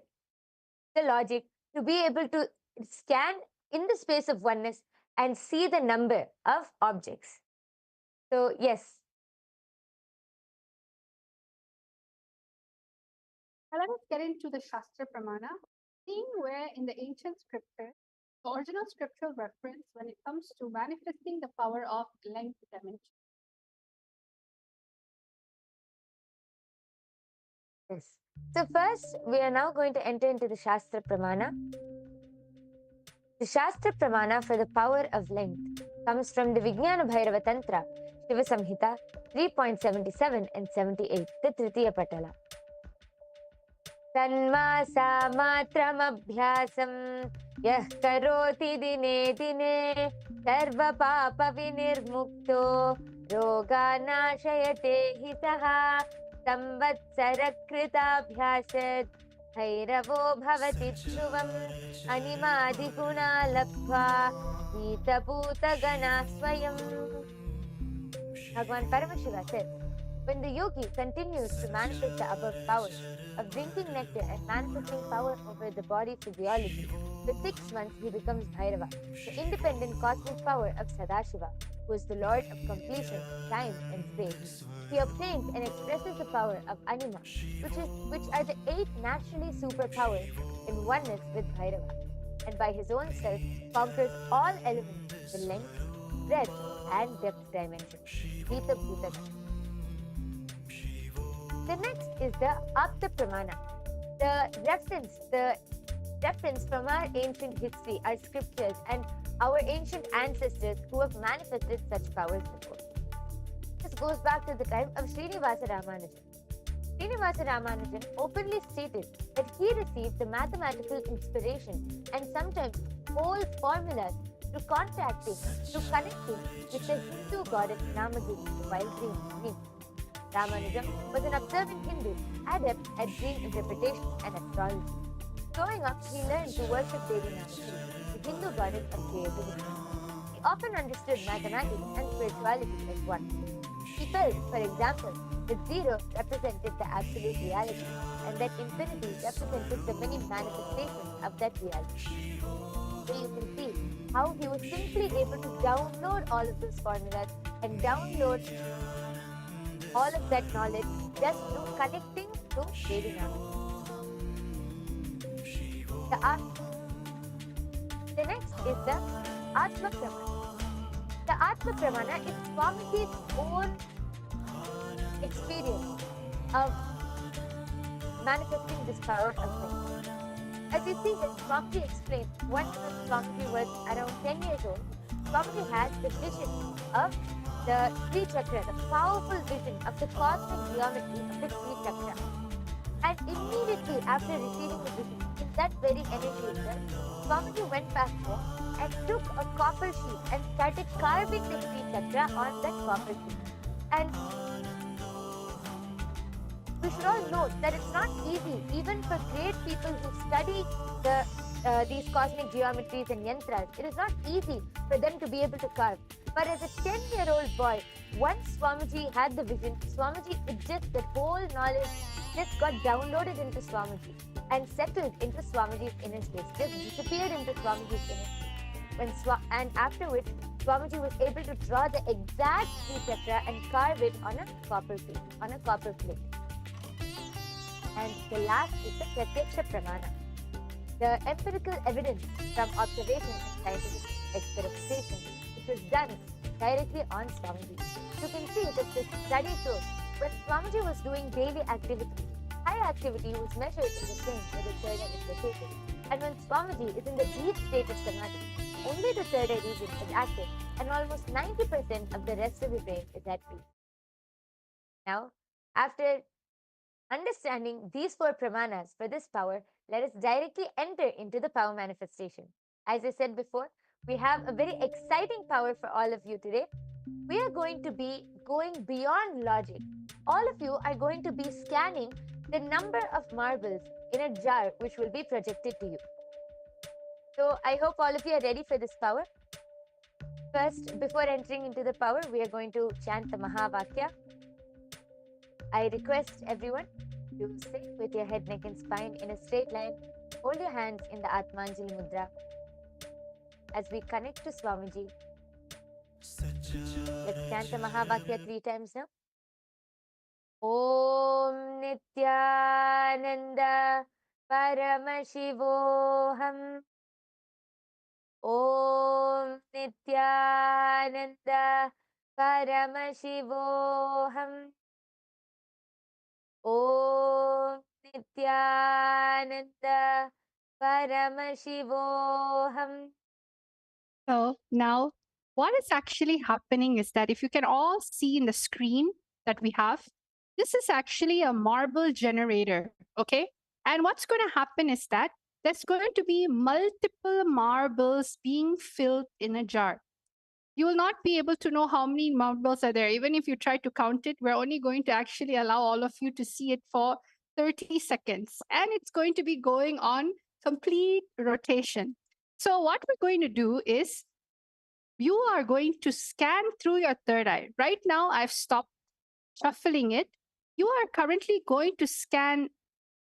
the logic, to be able to scan in the space of oneness and see the number of objects. So yes. Now let us get into the Shastra Pramana, seeing where in the ancient scripture, the original scriptural reference when it comes to manifesting the power of length dimension. Yes. So first, we are now going to enter into the Shastra Pramana. The Shastra Pramana for the power of length comes from the Vijnana Bhairava Tantra, Shiva Samhita 3.77 and 78, the Tritiya Patala. Tanmasa matramabhyasam yah karoti dine dine sarva papa vinirmukto roga nashayate hitaha संवत्सरकृताभ्यासत् भैरवो भवति ध्रुवम् अनिमादिगुणा लब्ध्वा नीतभूतगणा स्वयम्. Bhagavan Paramashiva said, when the yogi continues to manifest the above powers of drinking nectar and manifesting power over the body physiology, for 6 months he becomes Bhairava, the independent cosmic power of Sadashiva, who is the Lord of completion, time and space. He obtains and expresses the power of Anima, which are the 8 naturally superpowers in oneness with Bhairava, and by his own self conquers all elements, the length, breadth and depth dimensions. Nita Bhutaka. The next is the Apta Pramana. The reference from our ancient history, our scriptures, and our ancient ancestors who have manifested such powers before. This goes back to the time of Srinivasa Ramanujan. Srinivasa Ramanujan openly stated that he received the mathematical inspiration and sometimes whole formulas through connecting with the Hindu goddess Namadevi while dreaming. Ramanujam was an observant Hindu, adept at dream interpretation and astrology. Growing up, he learned to worship Devi Namadevi, the Hindu goddess of creativity. He often understood mathematics and spirituality as one. He felt, for example, that zero represented the absolute reality and that infinity represented the many manifestations of that reality. So you can see how he was simply able to download all of those formulas and download all of that knowledge just through connecting to Vedana. The next is the Atma Pramana. The Atma Pramana is Swamiji's own experience of manifesting this power of things. As you see, when Swamiji explains, when Swamiji was around 10 years old, Swamiji had the vision of the Sri Chakra, the powerful vision of the cosmic geometry of the Sri Chakra. And immediately after receiving the vision, in that very energy itself, Swamiji went back home and took a copper sheet and started carving the Sri Chakra on that copper sheet. And we should all note that it's not easy, even for great people who study these cosmic geometries and yantras. It is not easy for them to be able to carve. But as a 10-year-old boy, once Swamiji had the vision, Swamiji, that whole knowledge just got downloaded into Swamiji and settled into Swamiji's inner space, just disappeared into Swamiji's inner space. And after which, Swamiji was able to draw the exact Sri Chakra and carve it on a copper plate. And the last is the Pratyaksha Pramana, the empirical evidence from observation and scientific experimentation, which was done directly on Swamiji. You can see that this study shows when Swamiji was doing daily activity, high activity was measured in the same where the third eye is located. And when Swamiji is in the deep state of samadhi, only the third eye region is active and almost 90% of the rest of the brain is at peace. Now, after understanding these 4 pramanas for this power, let us directly enter into the power manifestation. As I said before, we have a very exciting power for all of you today. We are going to be going beyond logic. All of you are going to be scanning the number of marbles in a jar which will be projected to you. So I hope all of you are ready for this power. First, before entering into the power, we are going to chant the Mahavakya. I request everyone to sit with your head, neck and spine in a straight line. Hold your hands in the Atmanjali Mudra as we connect to Swamiji. Let's chant the Mahavakya 3 times now. Om Nithyananda Paramashivoham. Om Nithyananda Paramashivoham. Om Nithyananda Paramashivoham. So now what is actually happening is that if you can all see in the screen that we have, this is actually a marble generator, okay? And what's going to happen is that there's going to be multiple marbles being filled in a jar. You will not be able to know how many marbles are there. Even if you try to count it, we're only going to actually allow all of you to see it for 30 seconds. And it's going to be going on complete rotation. So what we're going to do is you are going to scan through your third eye. Right now, I've stopped shuffling it. You are currently going to scan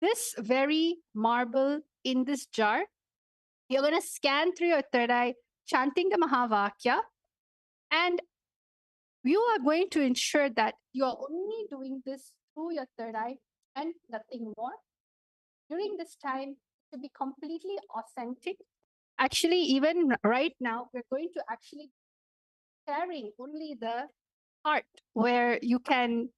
this very marble in this jar. You're going to scan through your third eye, chanting the Mahavakya. And you are going to ensure that you're only doing this through your third eye and nothing more. During this time, to be completely authentic. Actually, even right now, we're going to actually sharing only the part where you can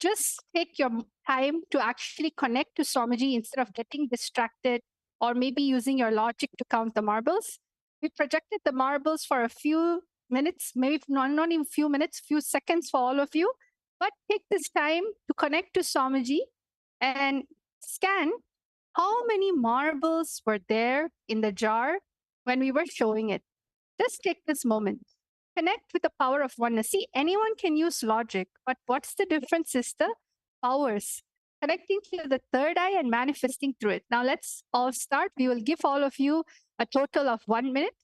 just take your time to actually connect to Swamiji instead of getting distracted or maybe using your logic to count the marbles. We projected the marbles for a few minutes, maybe not even few minutes, few seconds for all of you. But take this time to connect to Swamiji and scan how many marbles were there in the jar when we were showing it. Just take this moment. Connect with the power of oneness. See, anyone can use logic, but what's the difference is the powers. connecting to the third eye and manifesting through it. Now let's all start. We will give all of you a total of 1 minute.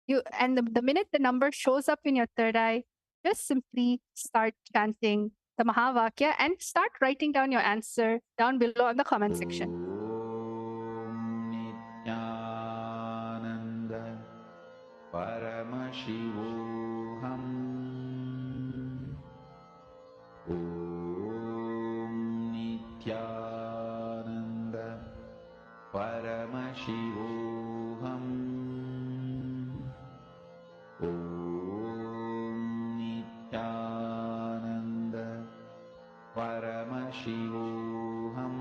The minute the number shows up in your third eye, just simply start chanting the Mahavakya and start writing down your answer down below in the comment section. Nithyananda Paramashivoham Om Nithyananda Paramashivoham Om Nithyananda Paramashivoham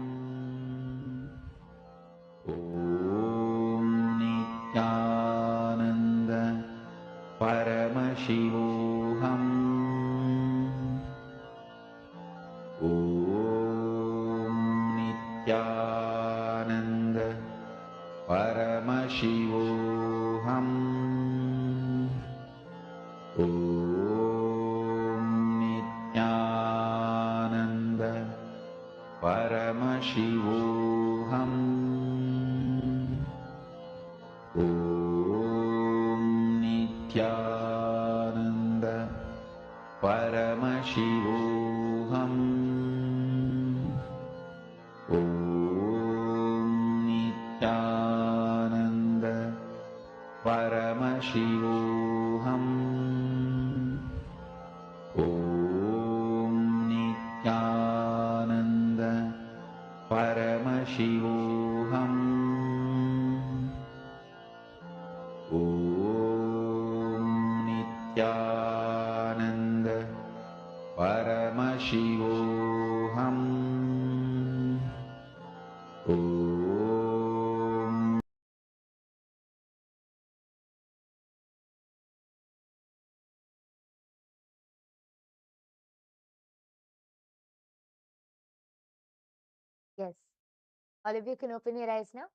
Om Nithyananda Paramashivoham Om Nithyananda Paramashivoham Om Nithyananda Paramashivoham Om Nithyananda Paramashivoham Om Nithyananda Paramashivoham Om Nithyananda Paramashivoham Om Nithyananda Paramashivoham Om Yes. All of you can open your eyes now.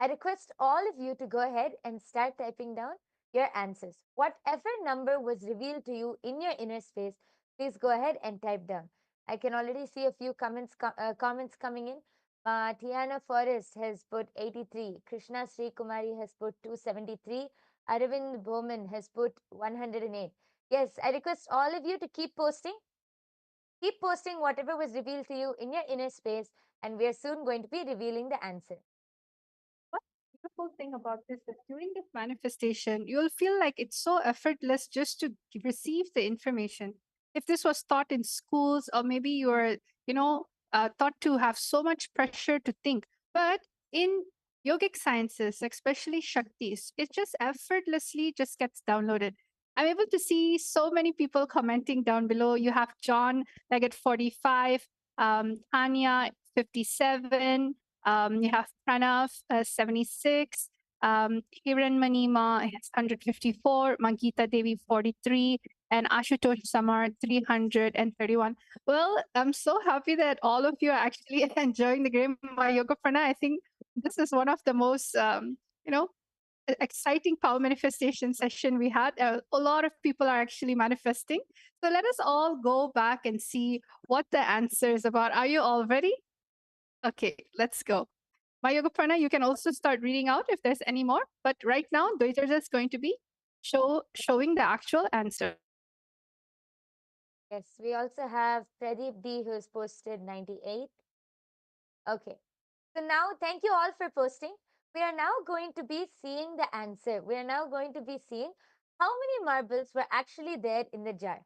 I request all of you to go ahead and start typing down your answers. Whatever number was revealed to you in your inner space, please go ahead and type down. I can already see a few comments coming in. Tiana Forrest has put 83. Krishna Sri Kumari has put 273. Aravind Bowman has put 108. Yes, I request all of you to keep posting. Keep posting whatever was revealed to you in your inner space, and we are soon going to be revealing the answer. One beautiful thing about this is during this manifestation, you'll feel like it's so effortless just to receive the information. If this was taught in schools, or maybe you're, taught to have so much pressure to think, but in yogic sciences, especially Shaktis, it just effortlessly just gets downloaded. I'm able to see so many people commenting down below. You have John like at 45, Tanya 57, you have Pranav 76, Hiran Manima has 154, Mangita Devi 43, and Ashutosh Samar 331. Well, I'm so happy that all of you are actually enjoying the game by Yoga Prana. I think this is one of the most, exciting power manifestation session we had. A lot of people are actually manifesting. So let us all go back and see what the answer is about. Are you all ready? Okay, let's go. My Yoga Prana, you can also start reading out if there's any more. But right now, Dwaiter is going to be showing the actual answer. Yes, we also have Pradeep D who's posted 98. Okay. So now thank you all for posting. We are now going to be seeing the answer. We are now going to be seeing how many marbles were actually there in the jar.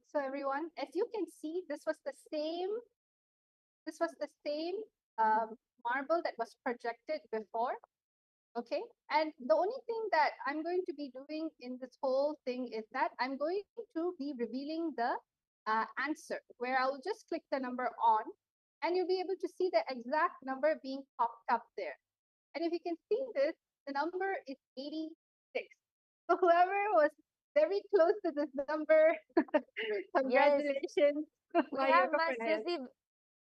So everyone, as you can see, this was the same marble that was projected before. Okay. And the only thing that I'm going to be doing in this whole thing is that I'm going to be revealing the answer, where I'll just click the number on and you'll be able to see the exact number being popped up there. And if you can see this, the number is 86. So whoever was very close to this number. Yes, Congratulations. we My have yoga pranayas. Masrusi.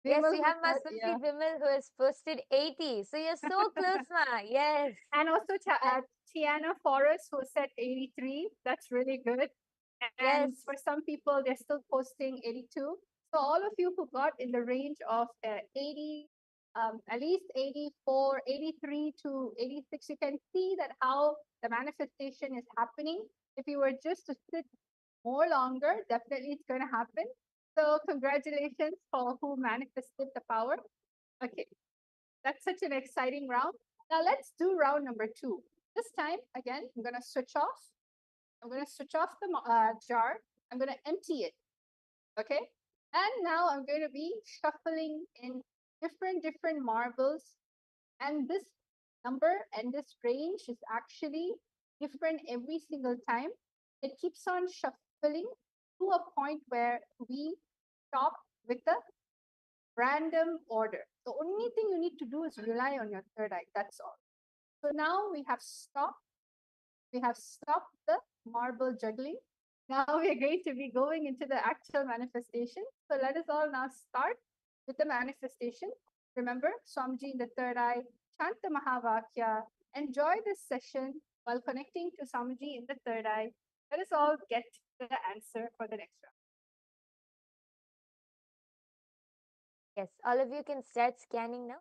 Yes, Vimal we who have said, Masrusi yeah. Vimal who has posted 80. So you're so close, Ma. Yes. And also Tiana Forrest who said 83. That's really good. And Yes. for some people, they're still posting 82. So all of you who got in the range of 80, at least 84, 83 to 86, you can see that how the manifestation is happening. If you were just to sit more longer, definitely it's going to happen. So congratulations for who manifested the power. Okay, that's such an exciting round. Now let's do round number 2. This time, again, I'm going to switch off. I'm going to switch off the jar. I'm going to empty it. Okay. And now I'm going to be shuffling in different marbles. And this number and this range is actually different every single time. It keeps on shuffling to a point where we stop with the random order. The only thing you need to do is rely on your third eye. That's all. So now we have stopped. We have stopped the marble juggling. Now we are going to be going into the actual manifestation. So let us all now start with the manifestation. Remember, Swamiji in the third eye, chant the Mahavakya, enjoy this session while connecting to Swamiji in the third eye. Let us all get the answer for the next round. Yes, all of you can start scanning now.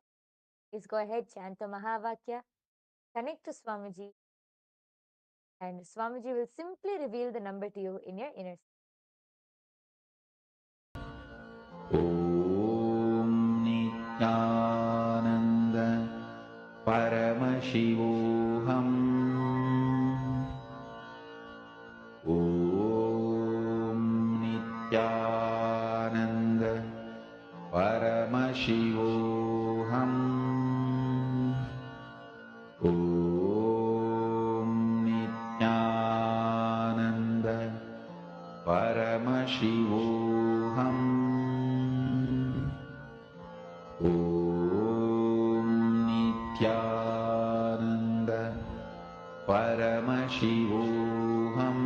Please go ahead, chant the Mahavakya, connect to Swamiji, and Swamiji will simply reveal the number to you in your inner. ॐ नित्यानन्द परमशिवोऽहम् ॐ नित्यानन्द परमशिवोऽहम् ॐ नित्यानन्द परमशिवोऽहम् ॐ नित्यानन्द परमशिवोऽहम्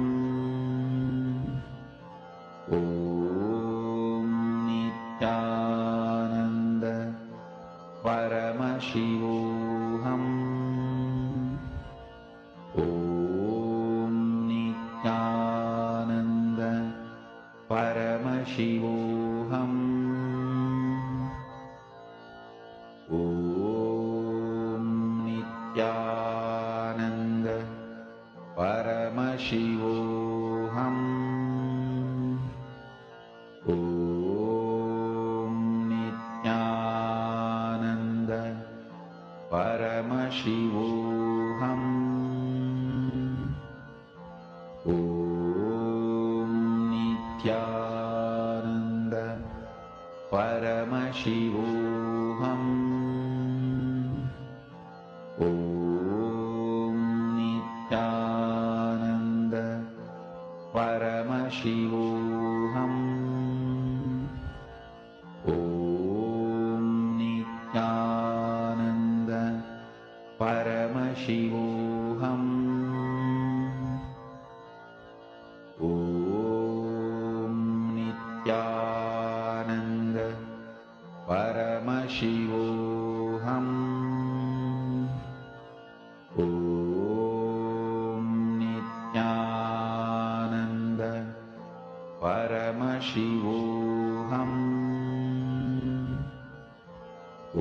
ॐ नित्यानन्द परमशिवोऽहम् ॐ नित्यानन्द परमशिवोऽहम् ॐ नित्यानन्द परमशिवोऽहम् ॐ नित्यानन्द परमशिवोऽहम् ॐ नित्यानन्द परमशिवोऽहम् ॐ नित्यानन्द परमशिवोऽहम् ॐ नित्यानन्द परमशिवोऽहम् ॐ नित्यानन्द परमशिवोऽहम् ॐ नित्यानन्द परमशिवोऽहम्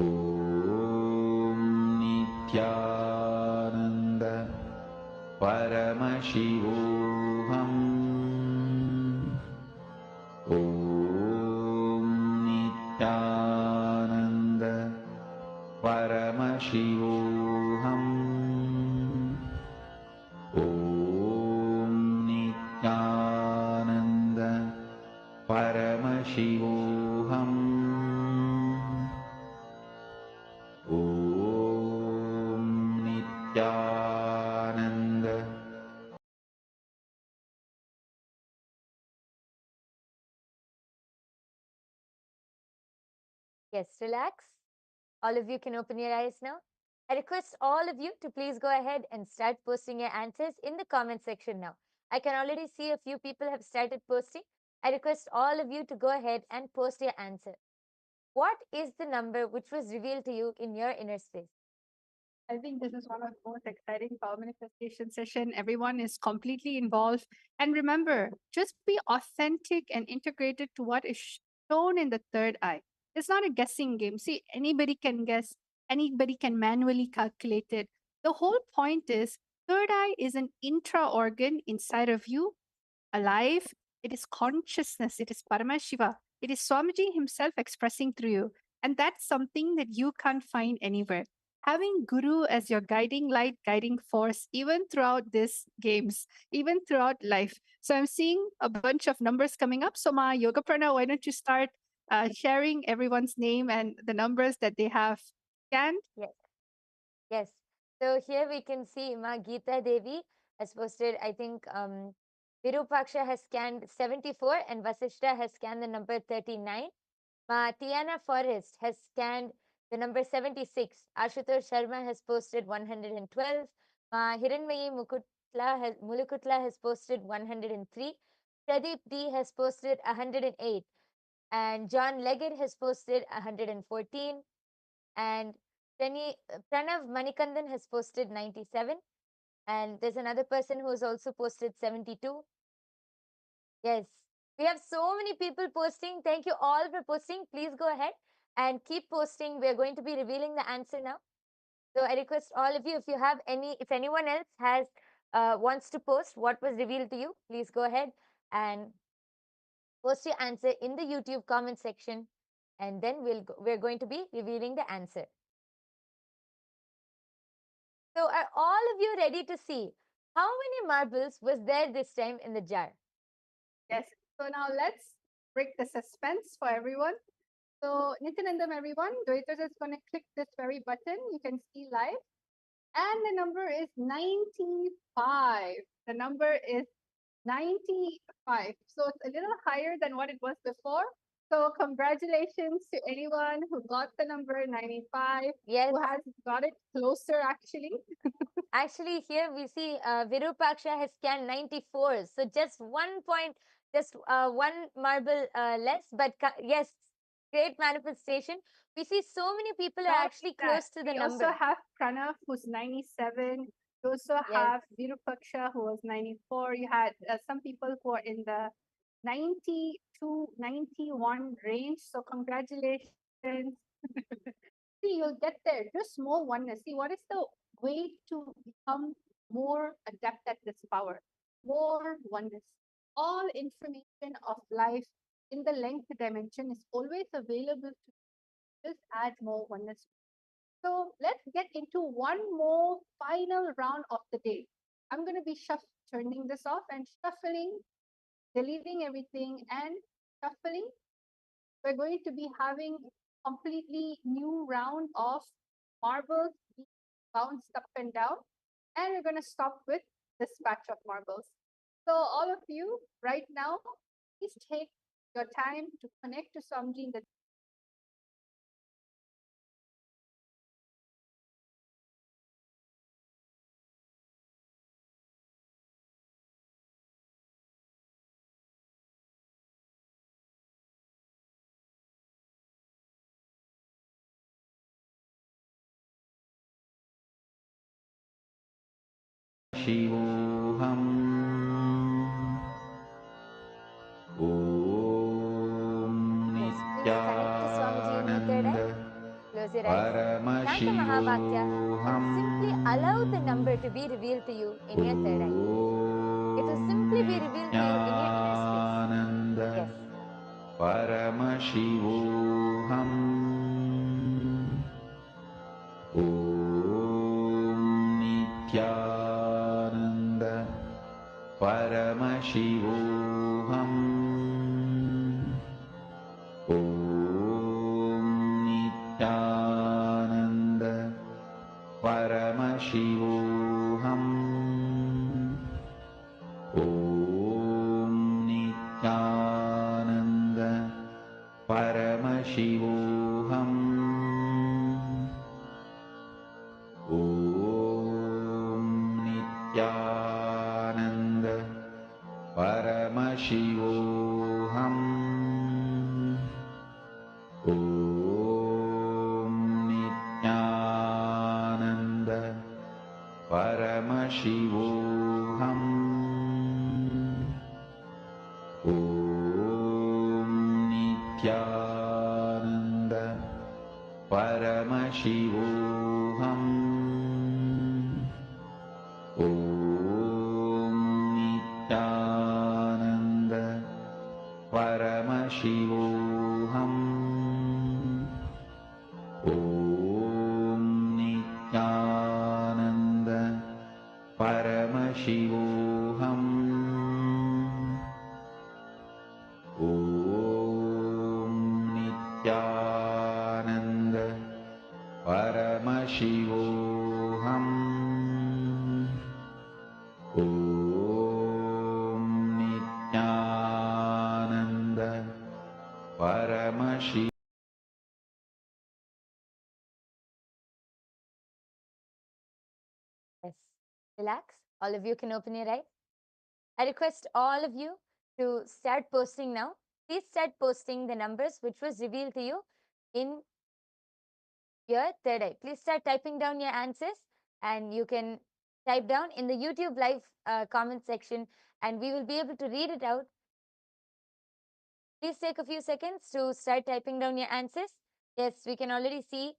ॐ नित्यानन्द परमशिवोऽहम् ॐ नित्यानन्द परमशिवोऽहम् ॐ नित्यानन्द परमशिवोऽहम् ॐ Nityanand Yes, relax. All of you can open your eyes now. I request all of you to please go ahead and start posting your answers in the comment section now. I can already see a few people have started posting. I request all of you to go ahead and post your answer. What is the number which was revealed to you in your inner space? I think this is one of the most exciting power manifestation session. Everyone is completely involved. And remember, just be authentic and integrated to what is shown in the third eye. It's not a guessing game. See, anybody can guess, anybody can manually calculate it. The whole point is third eye is an intra organ inside of you, alive. It is consciousness. It is Paramashiva. It is Swamiji himself expressing through you. And that's something that you can't find anywhere. Having Guru as your guiding light, guiding force, even throughout these games, even throughout life. So I'm seeing a bunch of numbers coming up. So Ma Yoga Prana, why don't you start sharing everyone's name and the numbers that they have scanned? Yes. Yes. So here we can see Ma Geeta Devi has posted, I think Virupaksha has scanned 74 and Vasishta has scanned the number 39. Ma Tiana Forest has scanned the number 76. Ashutosh Sharma has posted 112. Ma Hiranmayi Mulukutla has posted 103. Pradeep D has posted 108. And John Leggett has posted 114. And Pranav Manikandan has posted 97. And there's another person who has also posted 72. Yes, we have so many people posting. Thank you all for posting. Please go ahead and keep posting. We're going to be revealing the answer now. So I request all of you, if anyone else has wants to post what was revealed to you, please go ahead and post your answer in the YouTube comment section, and then we're going to be revealing the answer. So are all of you ready to see how many marbles was there this time in the jar? Yes. So now let's break the suspense for everyone. So Nithyananda, everyone, Dwaitas is going to click this very button. You can see live. And the number is 95. The number is 95. So it's a little higher than what it was before. So congratulations to anyone who got the number 95, Yes. who has got it closer actually. Actually, here we see Virupaksha has scanned 94. So just 1 point, just one marble less. But yes, great manifestation. We see so many people are Not actually that. close to the We number. also have Pranav, who's 97. You also Yes. have Virupaksha, who was 94. You had some people who are in the 90 to 91 range. So congratulations. See, you'll get there. Just more oneness. See, what is the way to become more adept at this power? More oneness. All information of life in the length dimension is always available to just add more oneness. So let's get into one more final round of the day. I'm going to be turning this off and shuffling, deleting everything and shuffling. We're going to be having completely new round of marbles being bounced up and down. And we're going to stop with this batch of marbles. So all of you right now, please take your time to connect to Swamiji in the शिवोऽहम् ॐ Close your eyes. Chant the Mahavakya and simply allow the number to be revealed to you in your third eye. It will simply be revealed to you in your inner space. Yes. परमशिवोऽहम् ॐ नित्यानन्द परमशिवोऽहम् ॐ नित्यानन्द परमशिवोऽहम् ॐ नित्यानन्द परमशिवोऽहम् ॐ नित्यानन्द परमशिवोऽहम् ॐ नित्यानन्द परमशिवोऽहम् ॐ नित्यानन्द परमशिवोऽहम् ॐ नित्यानन्द परमशिवोऽहम् ॐ नित्यानन्द परमशिवोऽहम् ॐ Nityanand Paramshiva Yes. Relax. All of you can open your eyes. I request all of you to start posting now. Please start posting the numbers which was revealed to you in your third eye. Please start typing down your answers, and you can type down in the YouTube live comment section, and we will be able to read it out. Please take a few seconds to start typing down your answers. Yes, we can already see.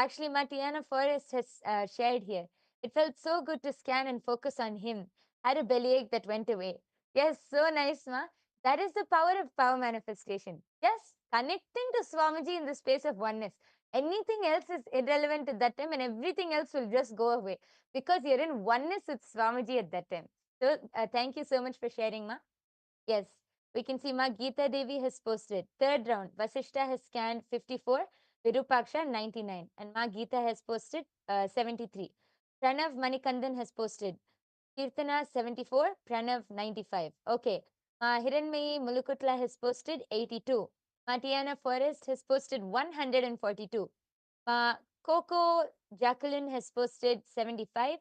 Actually, Matiana Forrest has shared here. It felt so good to scan and focus on him. Had a bellyache that went away. Yes, so nice, Ma. That is the power of power manifestation. Yes, connecting to Swamiji in the space of oneness. Anything else is irrelevant at that time, and everything else will just go away because you're in oneness with Swamiji at that time. So, thank you so much for sharing, Ma. Yes, we can see Ma Geeta Devi has posted. Third round, Vasishta has scanned 54, Virupaksha 99, and Ma Geeta has posted 73. Pranav Manikandan has posted. Kirtana 74, Pranav 95. Okay. Ma Hiranmayi Mulukutla has posted 82. Ma Tiana Forrest has posted 142. Ma Coco Jacqueline has posted 75.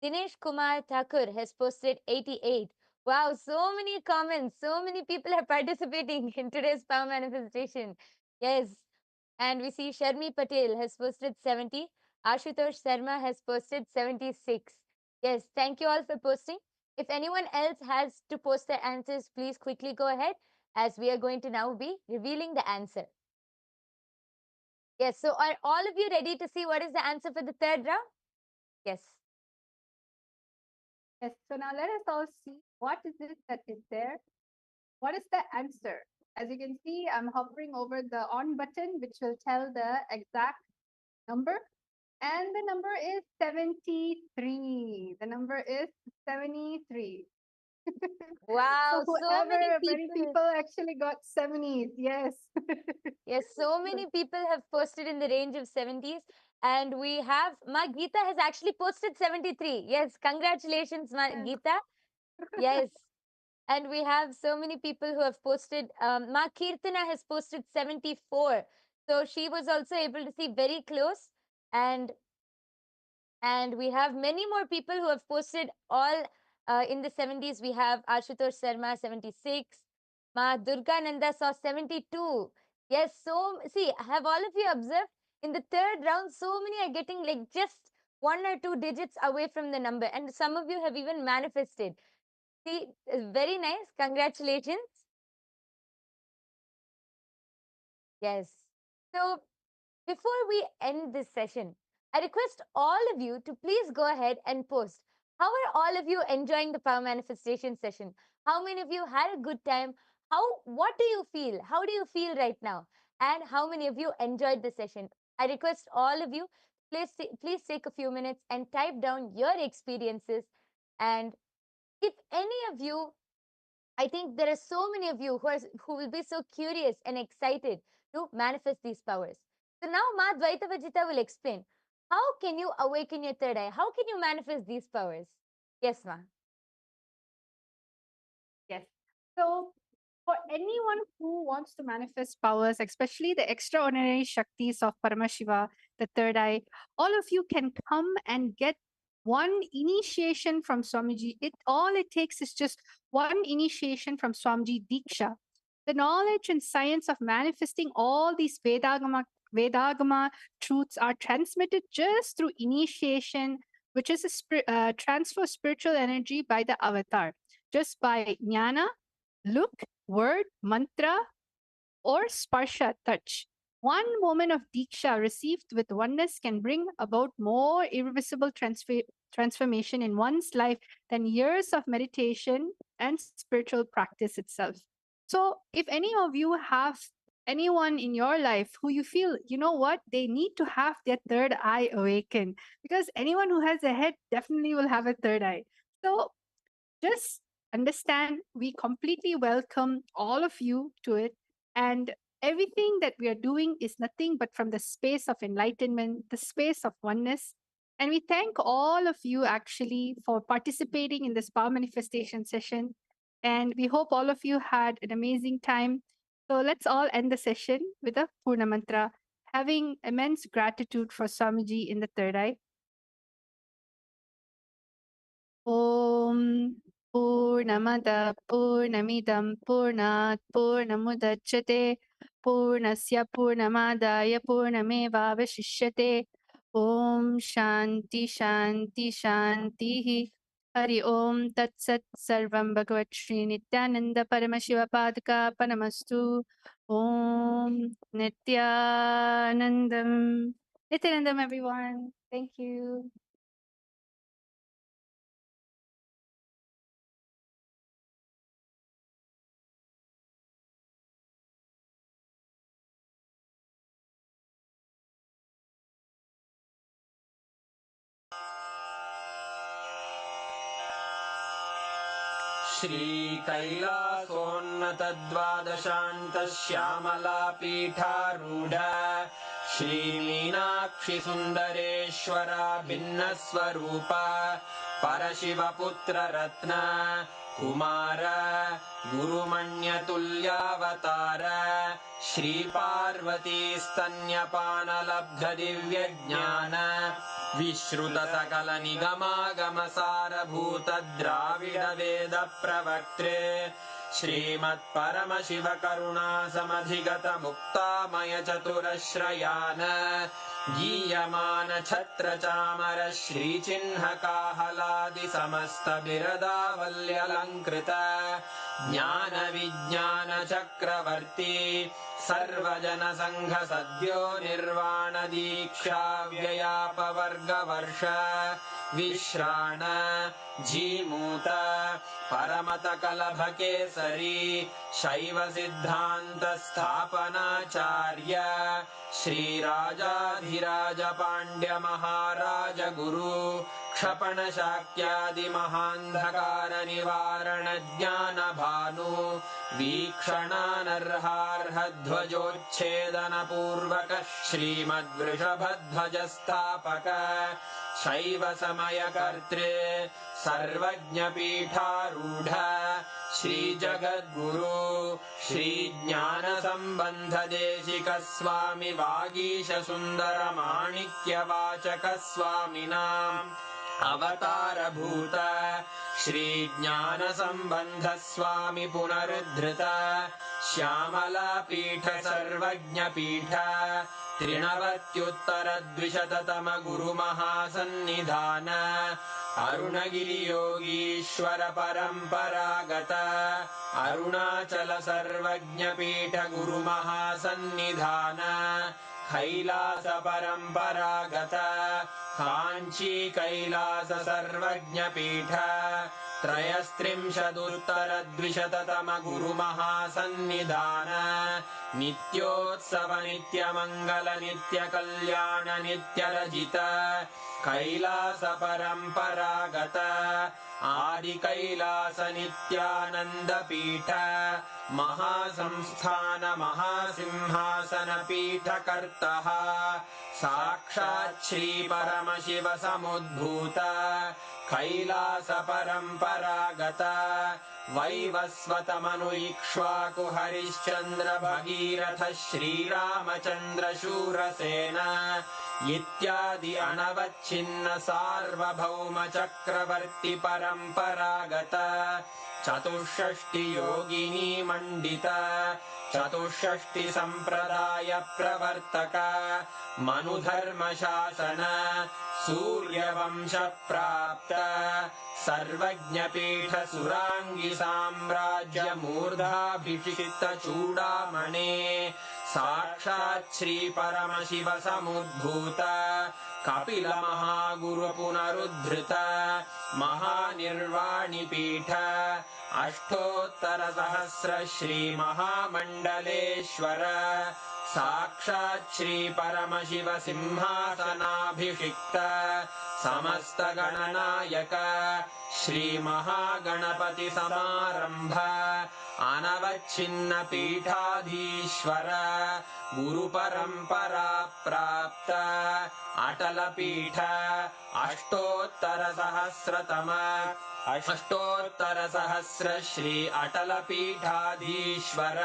Dinesh Kumar Thakur has posted 88. Wow, so many comments. So many people are participating in today's power manifestation. Yes. And we see Sharmi Patel has posted 70. Ashutosh Sharma has posted 76. Yes, thank you all for posting. If anyone else has to post their answers, please quickly go ahead, as we are going to now be revealing the answer. Yes, so are all of you ready to see what is the answer for the third round? Yes. Yes, so now let us all see what is it that is there. What is the answer? As you can see, I'm hovering over the on button, which will tell the exact number. And the number is 73. The number is 73. Wow, So so many many people. people actually got 70s. Yes. Yes, so many people have posted in the range of 70s. And we have, Ma Geeta has actually posted 73. Yes, congratulations, Ma Yes. Geeta. Yes. And we have so many people who have posted. Ma Kirtana has posted 74. So she was also able to see very close. And we have many more people who have posted all in the 70s. We have Ashutosh Sharma 76. Ma Durga Nanda saw 72. Yes, so see, have all of you observed in the third round, so many are getting like just 1 or 2 digits away from the number, and some of you have even manifested. See, very nice. Congratulations. Yes. So before we end this session, I request all of you to please go ahead and post. How are all of you enjoying the power manifestation session? How many of you had a good time? What do you feel? How do you feel right now? And how many of you enjoyed the session? I request all of you, please take a few minutes and type down your experiences. And if any of you, I think there are so many of you who will be so curious and excited to manifest these powers. So now Ma Dvaita Vajita will explain, how can you awaken your third eye? How can you manifest these powers? Yes, Ma. Yes. So for anyone who wants to manifest powers, especially the extraordinary Shaktis of Paramashiva, the third eye, all of you can come and get one initiation from Swamiji. All it takes is just one initiation from Swamiji Diksha. The knowledge and science of manifesting all these Vedagama Vedagama truths are transmitted just through initiation, which is a transfer of spiritual energy by the avatar, just by jnana, look, word, mantra, or sparsha, touch. One moment of diksha received with oneness can bring about more irreversible transformation in one's life than years of meditation and spiritual practice itself. So, if any of you have anyone in your life who you feel, you know what, they need to have their third eye awakened, because anyone who has a head definitely will have a third eye. So, just understand we completely welcome all of you to it, and everything that we are doing is nothing but from the space of enlightenment, the space of oneness. And we thank all of you actually for participating in this power manifestation session, and we hope all of you had an amazing time. So let's all end the session with a Purna Mantra, having immense gratitude for Swamiji in the third eye. Om Purnamada Purnamidam Purnat Purnamudachyate Purnasya Purnamadaya Purnameva Vashishyate. Om Shanti Shanti Shanti. Hari Om Tat Sat Sarvam Bhagavat Shri Nithyananda Paramashiva Padaka Panamastu. Om Nithyanandam. Nithyanandam, everyone. Thank you. श्रीकैलासोन्नतद्वादशान्तश्यामलापीठारूढ श्रीमीनाक्षिसुन्दरेश्वरा भिन्नस्वरूप परशिवपुत्ररत्न Kumar गुरुमण्यतुल्यावतार श्रीपार्वतीस्तन्यपानलब्धदिव्यज्ञान विश्रुतसकलनिगमागमसारभूतद्राविडवेदप्रवक्त्रे श्रीमत्परमशिवकरुणासमधिगतमुक्तामयचतुरश्रयान् गीयमानछत्रचामर श्रीचिह्नकाहलादिसमस्तबिरदावल्यलङ्कृत ज्ञानविज्ञानचक्रवर्ती सर्वजनसङ्घसद्यो निर्वाणदीक्षाव्ययापवर्गवर्ष विश्राण Jimuta परमतकलभकेसरी शैवसिद्धान्तस्थापनाचार्य श्रीराजाधिराजपाण्ड्यमहाराजगुरु क्षपणशाक्यादिमहान्धकारनिवारणज्ञानभानु वीक्षणानर्हार्हध्वजोच्छेदनपूर्वक श्रीमद्वृषभध्वजस्थापक शैवसमयकर्त्रे सर्वज्ञपीठारूढ श्रीजगद्गुरु श्रीज्ञानसम्बन्धदेशिकस्वामि वागीशसुन्दरमाणिक्यवाचकस्वामिनाम् अवतारभूत श्रीज्ञानसम्बन्धस्वामि पुनरुद्धृत श्यामलापीठ सर्वज्ञपीठ त्रिनवत्युत्तरद्विशततम गुरुमहासन्निधान अरुणगिरियोगीश्वर परम्परागत अरुणाचल सर्वज्ञपीठ गुरुमहासन्निधान कैलास परम्परागत काञ्ची कैलास सर्वज्ञपीठ त्रयस्त्रिंशदुत्तरद्विशततम गुरुमहासन्निधान नित्योत्सव नित्यमङ्गल नित्यकल्याण नित्यरजित कैलास परम्परागत आदिकैलास नित्यानन्दपीठ महासंस्थान महासिंहासन पीठकर्तः साक्षात् श्री परमशिव समुद्भूत कैलास परम्परागत वैवस्वतमनु इक्ष्वाकु हरिश्चन्द्र भगीरथ श्रीरामचन्द्र शूरसेन इत्यादि अनवच्छिन्न सार्वभौम चक्रवर्ति परम्परागत चतुष्षष्टि योगिनी मण्डित चतुष्षष्टि सम्प्रदाय प्रवर्तक मनुधर्मशासन सूर्यवंश प्राप्त सर्वज्ञपीठ सुराङ्गी साम्राज्य मूर्धाभिषिक्त चूडामणे साक्षात् श्री परमशिव समुद्भूत कपिल महागुरु पुनरुद्धृत महानिर्वाणिपीठ अष्टोत्तर सहस्र श्री महामण्डलेश्वर साक्षात् श्री परमशिव सिंहासनाभिषिक्त समस्त गणनायक श्री महागणपति समारंभ अनवच्छिन्न पीठाधीश्वर गुरु परंपरा प्राप्त अटल पीठ अष्टोत्तर सहस्र श्री अटल पीठाधीश्वर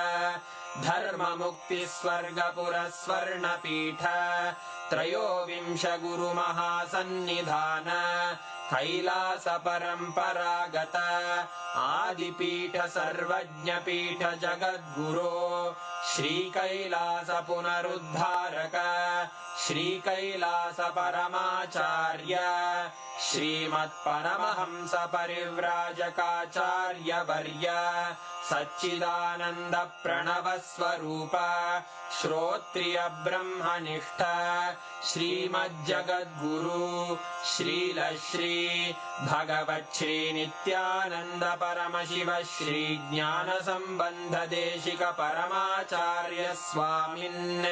धर्म मुक्ति स्वर्गपुर स्वर्ण पीठ त्रयोविंश गुरु महासन्निधान कैलास परंपरागत आदिपीठ सर्वज्ञ पीठ जगद्गुरो श्री कैलास पुनरुद्धारक श्री कैलास परमाचार्य श्रीमत् परमहंस परिव्राजकाचार्य वर्य सच्चिदानंद प्रणव स्वरूप श्रोत्रिय ब्रह्मनिष्ठ श्रीमज्जगद्गुरु श्रील श्री भगवत् श्री नित्यानंद परमशिव श्री ज्ञान संबंध देशिक परमाचार्य स्वामिन्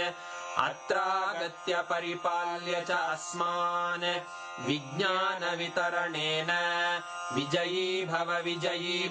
अत्रागत्य परिपाल्य च अस्मान् विज्ञान वितरणेन विजयी भव जय